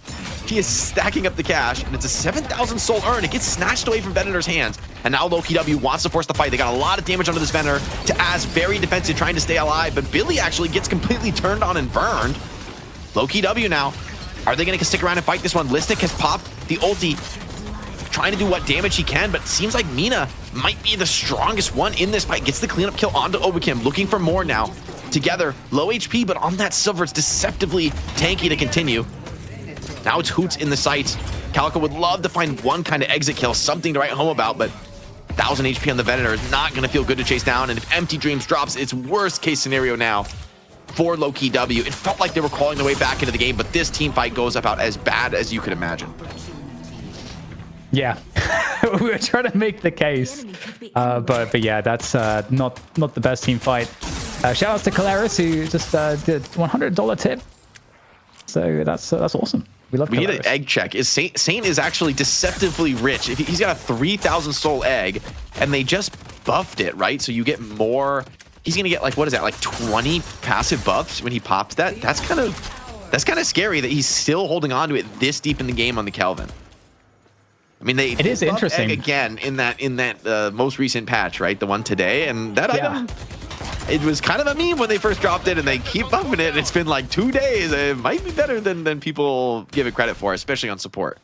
Speaker 2: He is stacking up the cash, and it's a 7,000 soul earn. It gets snatched away from Venator's hands, and now Lowkey wants to force the fight. They got a lot of damage onto this Venator. To Az, very defensive, trying to stay alive, but Billy actually gets completely turned on and burned. Lowkey now. Are they going to stick around and fight this one? Listic has popped the ulti, trying to do what damage he can, but it seems like Mina might be the strongest one in this fight. Gets the cleanup kill onto Obakim, looking for more now. Together, low HP, but on that silver, it's deceptively tanky to continue. Now it's Hoots in the sights. Calico would love to find one kind of exit kill, something to write home about, but 1,000 HP on the Venator is not going to feel good to chase down, and if Empty Dreams drops, it's worst case scenario now for Lowkey. It felt like they were clawing their way back into the game, but this team fight goes about as bad as you could imagine.
Speaker 3: Yeah, we were trying to make the case, but yeah, that's not the best team fight. Shout outs to Caleris, who just did $100 tip. So that's awesome. We love.
Speaker 2: We need an egg check. Is Saint is actually deceptively rich. He's got a 3,000 soul egg, and they just buffed it, right? So you get more. He's gonna get like, what is that? Like 20 passive buffs when he pops that. That's kind of scary that he's still holding on to it this deep in the game on the Kelvin. I mean, it is interesting again in that most recent patch, right? The one today, and that item. It was kind of a meme when they first dropped it, and they keep bumping it, and it's been like 2 days. It might be better than people give it credit for, especially on support.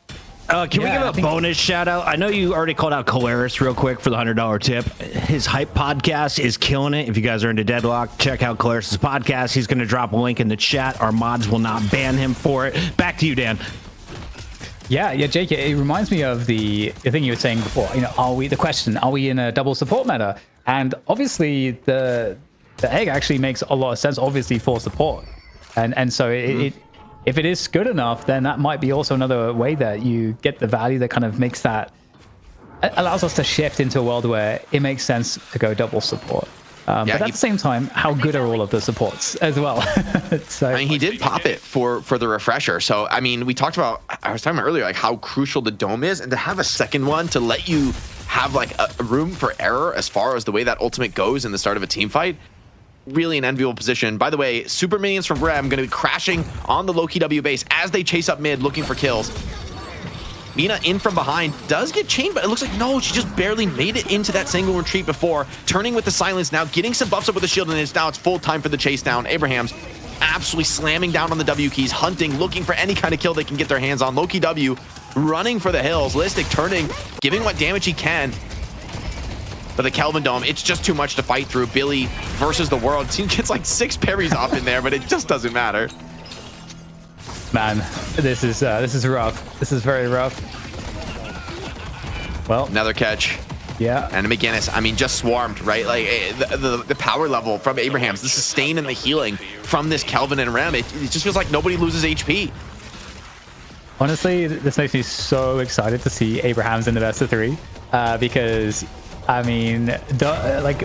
Speaker 1: Can we give a bonus shout out? I know you already called out Caleris real quick for the $100 tip. His Hype podcast is killing it. If you guys are into Deadlock, check out Caleris' podcast. He's going to drop a link in the chat. Our mods will not ban him for it. Back to you, Dan.
Speaker 3: Yeah, Jake, it reminds me of the thing you were saying before. You know, are we in a double support meta? And obviously the egg actually makes a lot of sense, obviously, for support. And so if it is good enough, then that might be also another way that you get the value that kind of makes that, allows us to shift into a world where it makes sense to go double support. But at the same time, how good are all of the supports as well? So,
Speaker 2: I mean, he did pop it for the refresher. So, I mean, I was talking about earlier, like how crucial the dome is, and to have a second one to let you have like a room for error as far as the way that ultimate goes in the start of a team fight. Really an enviable position. By the way, super minions from Rem going to be crashing on the Lowkey base as they chase up mid looking for kills. Mina in from behind does get chained, but it looks like no, she just barely made it into that single retreat before. Turning with the silence now, getting some buffs up with the shield, and it's full time for the chase down. Abrahams absolutely slamming down on the W keys, hunting, looking for any kind of kill they can get their hands on. Lowkey running for the hills. Listic turning, giving what damage he can. But the Kelvin Dome, it's just too much to fight through. Billy versus the world. Team gets like 6 parries off in there, but it just doesn't matter.
Speaker 3: Man, this is rough. This is very rough. Well,
Speaker 2: another catch.
Speaker 3: Yeah.
Speaker 2: And McGinnis, I mean, just swarmed, right? Like the power level from Abrahams, the sustain and the healing from this Kelvin and Rem, it just feels like nobody loses HP.
Speaker 3: Honestly, this makes me so excited to see Abrahams in the best of 3 because, I mean,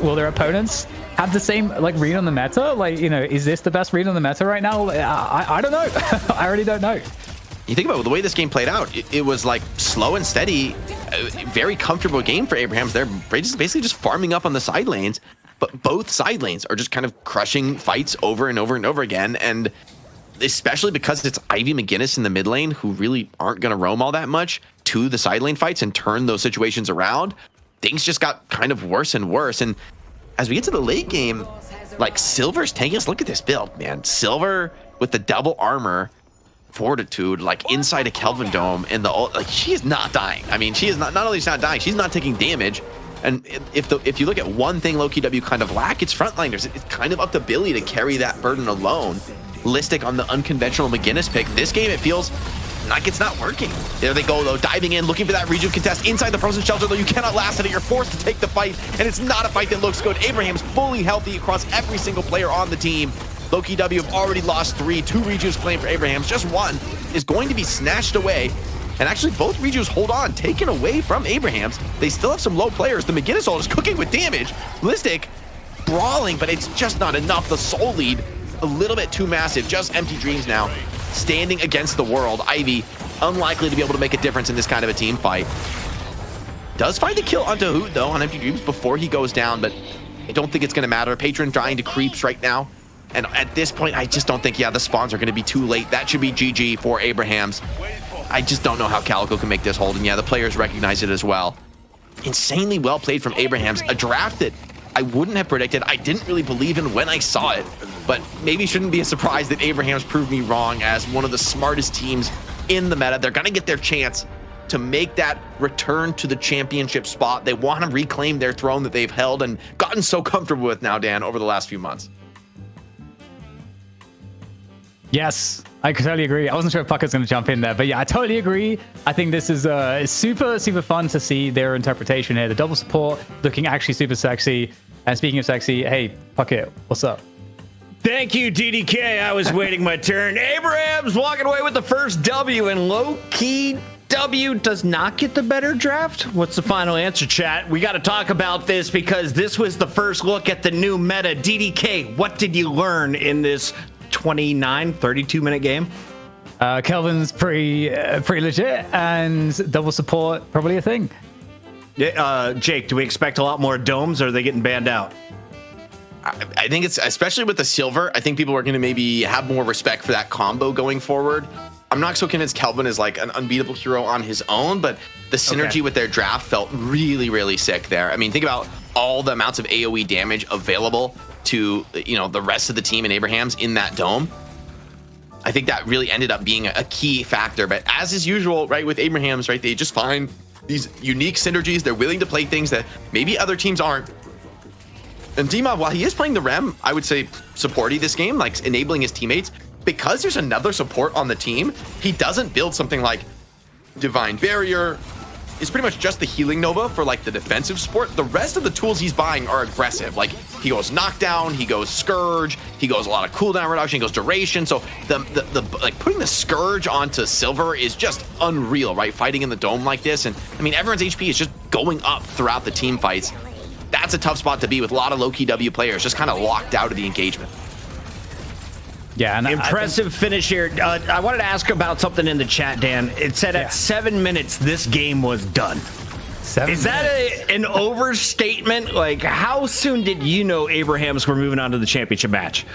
Speaker 3: will their opponents have the same read on the meta? Like, you know, is this the best read on the meta right now? I don't know. I really don't know.
Speaker 2: You think about the way this game played out, it was like slow and steady, very comfortable game for Abrahams. They're basically just farming up on the side lanes, but both side lanes are just kind of crushing fights over and over and over again. And especially because it's Ivy McGinnis in the mid lane, who really aren't going to roam all that much to the side lane fights and turn those situations around, things just got kind of worse and worse. And as we get to the late game, like Silver's tanking us. Look at this build, man. Silver with the double armor, fortitude, like inside a Kelvin Dome, and she is not dying. I mean, she is not only is not dying, she's not taking damage. And if you look at one thing Lowkey kind of lack, it's frontliners. It's kind of up to Billy to carry that burden alone. Listic on the unconventional McGinnis pick. This game, it feels like it's not working. There they go though, diving in, looking for that rejuve contest inside the frozen shelter, though you cannot last it. You're forced to take the fight, and it's not a fight that looks good. Abraham's fully healthy across every single player on the team. Lowkey W have already lost 3, 2 rejuves claimed for Abraham's, just 1 is going to be snatched away. And actually both rejuves hold on, taken away from Abraham's. They still have some low players. The McGinnis ult is cooking with damage. Ballistic brawling, but it's just not enough. The soul lead, a little bit too massive. Just empty dreams now, standing against the world. Ivy, unlikely to be able to make a difference in this kind of a team fight. Does find the kill onto Hoot, though, on empty dreams before he goes down, but I don't think it's going to matter. Patron trying to creeps right now. And at this point, I just don't think, the spawns are going to be too late. That should be GG for Abraham's. I just don't know how Calico can make this hold. And the players recognize it as well. Insanely well played from Abraham's. A draft that I wouldn't have predicted. I didn't really believe in when I saw it, but maybe shouldn't be a surprise that Abraham's proved me wrong as one of the smartest teams in the meta. They're going to get their chance to make that return to the championship spot. They want to reclaim their throne that they've held and gotten so comfortable with now, Dan, over the last few months.
Speaker 3: Yes, I totally agree. I wasn't sure if Pucker's going to jump in there, but yeah, I totally agree. I think this is super, super fun to see their interpretation here. The double support looking actually super sexy. And speaking of sexy, hey, Pucker, what's up?
Speaker 1: Thank you, DDK. I was waiting my turn. Abraham's walking away with the first W, and Lowkey W does not get the better draft. What's the final answer, chat? We got to talk about this because this was the first look at the new meta. DDK, what did you learn in this 32-minute game?
Speaker 3: Kelvin's pretty legit, and double support probably a thing.
Speaker 1: Jake, do we expect a lot more domes, or are they getting banned out?
Speaker 2: I think it's, especially with the silver, I think people are going to maybe have more respect for that combo going forward. I'm not so convinced Kelvin is like an unbeatable hero on his own, but the synergy with their draft felt really, really sick there. I mean, think about all the amounts of AoE damage available to, the rest of the team in Abraham's in that dome. I think that really ended up being a key factor, but as is usual, right, with Abraham's, right, they just find these unique synergies. They're willing to play things that maybe other teams aren't. And Dima, while he is playing the Rem, I would say supporty this game, like enabling his teammates, because there's another support on the team, he doesn't build something like Divine Barrier. It's pretty much just the healing Nova for like the defensive support. The rest of the tools he's buying are aggressive. Like he goes knockdown, he goes Scourge, he goes a lot of cooldown reduction, he goes duration. So the like putting the Scourge onto Silver is just unreal, right? Fighting in the dome like this. And I mean, everyone's HP is just going up throughout the team fights. That's a tough spot to be with a lot of Lowkey W players just kind of locked out of the engagement.
Speaker 3: Yeah, and
Speaker 1: impressive finish here. I wanted to ask about something in the chat, Dan. It said at 7 minutes, this game was done. Is that an overstatement? Like, how soon did you know Abraham's were moving on to the championship match?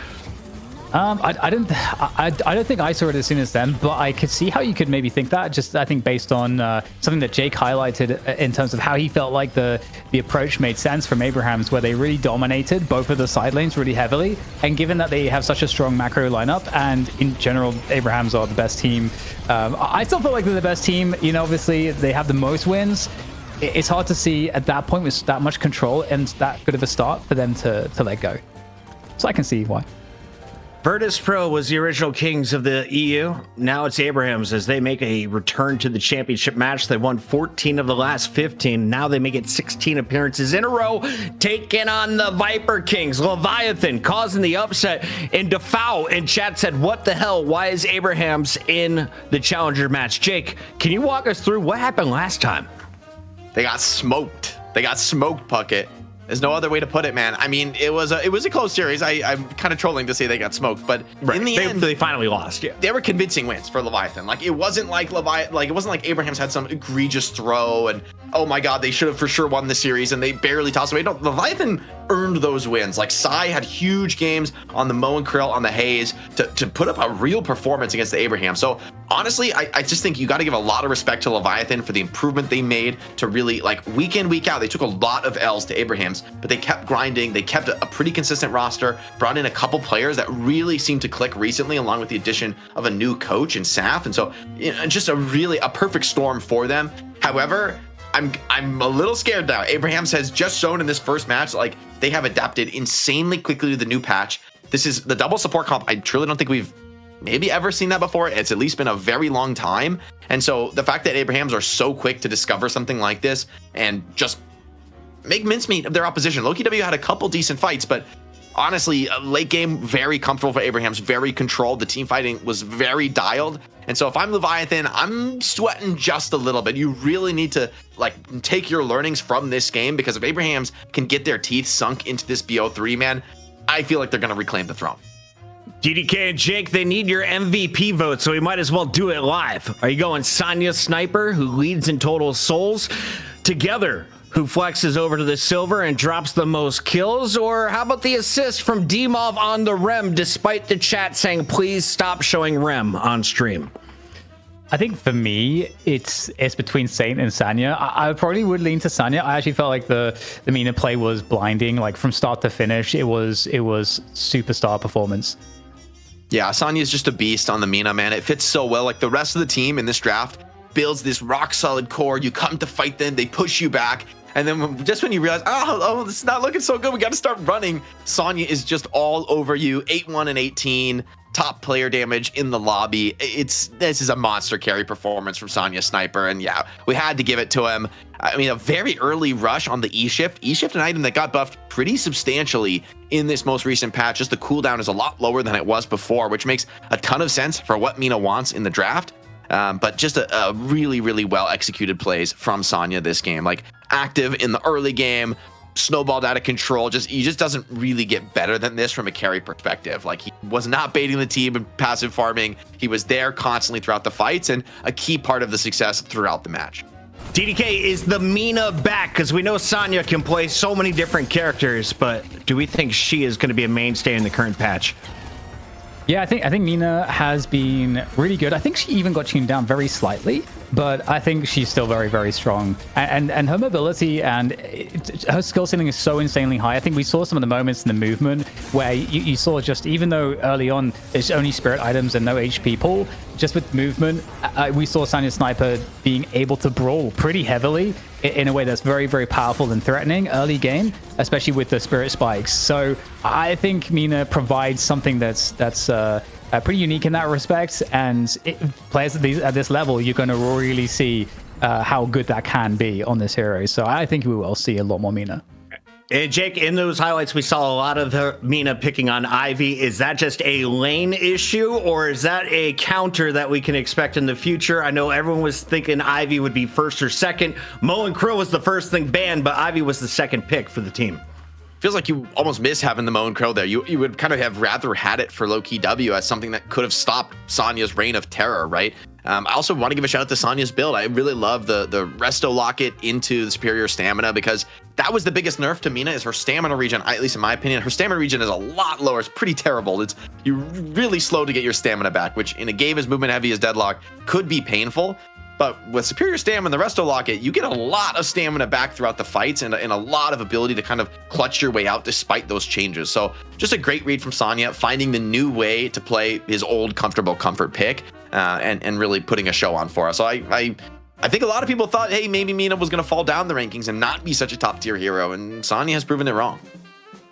Speaker 3: I don't think I saw it as soon as then, but I could see how you could maybe think that. Just I think based on something that Jake highlighted in terms of how he felt like the approach made sense from Abraham's, where they really dominated both of the side lanes really heavily. And given that they have such a strong macro lineup, and in general Abraham's are the best team, I still feel like they're the best team. Obviously they have the most wins. It's hard to see at that point with that much control and that good of a start for them to let go. So I can see why.
Speaker 1: Virtus Pro was the original kings of the EU. Now it's Abraham's as they make a return to the championship match. They won 14 of the last 15. Now they make it 16 appearances in a row, taking on the Viper Kings. Leviathan causing the upset. And Defao in chat said, what the hell? Why is Abraham's in the challenger match? Jake, can you walk us through what happened last time?
Speaker 2: They got smoked. They got smoked, Puckett. There's no other way to put it, man. I mean, it was a close series. I'm kind of trolling to say they got smoked, but in the end,
Speaker 1: they finally lost. Yeah,
Speaker 2: they were convincing wins for Leviathan. Like it wasn't like Abraham's had some egregious throw and oh my god, they should have for sure won the series and they barely tossed away. No, Leviathan earned those wins. Like Sai had huge games on the Mo and Krill on the Haze to put up a real performance against the Abraham. So honestly, I just think you got to give a lot of respect to Leviathan for the improvement they made to really like week in, week out. They took a lot of L's to Abraham's, but they kept grinding. They kept a pretty consistent roster, brought in a couple players that really seemed to click recently, along with the addition of a new coach in Saf. And so just a perfect storm for them. However, I'm a little scared now. Abraham's has just shown in this first match, like they have adapted insanely quickly to the new patch. This is the double support comp. I truly don't think we've maybe ever seen that before. It's at least been a very long time. And so the fact that Abrahams are so quick to discover something like this and just make mincemeat of their opposition. Lowkey W had a couple decent fights, but honestly, late game, very comfortable for Abrahams, very controlled. The team fighting was very dialed. And so if I'm Leviathan, I'm sweating just a little bit. You really need to like take your learnings from this game, because if Abrahams can get their teeth sunk into this BO3, man, I feel like they're going to reclaim the throne.
Speaker 1: DDK and Jake, they need your MVP vote, so we might as well do it live. Are you going Sonya Sniper, who leads in total souls, together, who flexes over to the silver and drops the most kills? Or how about the assist from D-Mov on the Rem, despite the chat saying, please stop showing Rem on stream?
Speaker 3: I think for me, it's between Saint and Sanya. I probably would lean to Sanya. I actually felt like the Mina play was blinding, like from start to finish. It was superstar performance.
Speaker 2: Yeah, Sonya is just a beast on the Mina, man. It fits so well. Like the rest of the team in this draft builds this rock solid core. You come to fight them, they push you back. And then just when you realize, oh, this is not looking so good, we got to start running. Sonya is just all over you. 8-1 and 18, top player damage in the lobby. This is a monster carry performance from Sonya Sniper. And yeah, we had to give it to him. I mean, a very early rush on the E-Shift. E-Shift, an item that got buffed pretty substantially in this most recent patch. Just the cooldown is a lot lower than it was before, which makes a ton of sense for what Mina wants in the draft. But just a really, really well executed plays from Sonya this game. Like active in the early game, snowballed out of control. He just doesn't really get better than this from a carry perspective. Like he was not baiting the team and passive farming. He was there constantly throughout the fights and a key part of the success throughout the match.
Speaker 1: DDK, is the Mina back? Because we know Sonya can play so many different characters, but do we think she is going to be a mainstay in the current patch?
Speaker 3: Yeah, I think Mina has been really good. I think she even got tuned down very slightly, but I think she's still very, very strong. And her mobility and her skill ceiling is so insanely high. I think we saw some of the moments in the movement where you saw, just even though early on it's only spirit items and no HP pull, just with movement, we saw Sonya Sniper being able to brawl pretty heavily in a way that's very, very powerful and threatening early game, especially with the spirit spikes. So I think Mina provides something that's pretty unique in that respect. And players at this level, you're going to really see how good that can be on this hero. So I think we will see a lot more Mina.
Speaker 1: And Jake, in those highlights, we saw a lot of the Mina picking on Ivy. Is that just a lane issue, or is that a counter that we can expect in the future? I know everyone was thinking Ivy would be first or second. Mo and Crow was the first thing banned, but Ivy was the second pick for the team.
Speaker 2: Feels like you almost miss having the Mo and Crow there. You would kind of have rather had it for Lowkey W as something that could have stopped Sonya's reign of terror, right? I also want to give a shout out to Sonya's build. I really love the Resto Locket into the superior stamina, because that was the biggest nerf to Mina, is her stamina regen. At least in my opinion, her stamina regen is a lot lower. It's pretty terrible. You're really slow to get your stamina back, which in a game as movement heavy as Deadlock could be painful. But with superior stamina and the Resto Locket, you get a lot of stamina back throughout the fights and a lot of ability to kind of clutch your way out despite those changes. So just a great read from Sonya, finding the new way to play his old comfortable comfort pick and really putting a show on for us. So I think a lot of people thought, hey, maybe Mina was going to fall down the rankings and not be such a top tier hero, and Sonya has proven it wrong.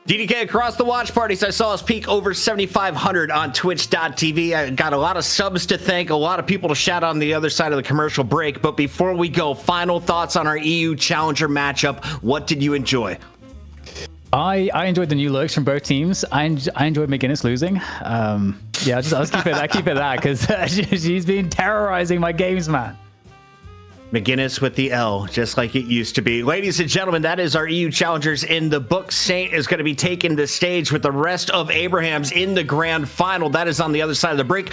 Speaker 1: DDK, across the watch parties, I saw us peak over 7,500 on twitch.tv. I got a lot of subs to thank, a lot of people to shout on the other side of the commercial break. But before we go, final thoughts on our EU Challenger matchup. What did you enjoy?
Speaker 3: I enjoyed the new looks from both teams. I enjoyed McGinnis losing. Yeah, I'll keep it that, because she's been terrorizing my games, man.
Speaker 1: McGinnis with the L, just like it used to be. Ladies and gentlemen, that is our EU Challengers in the book. Saint is going to be taking the stage with the rest of Abrahams in the grand final. That is on the other side of the break.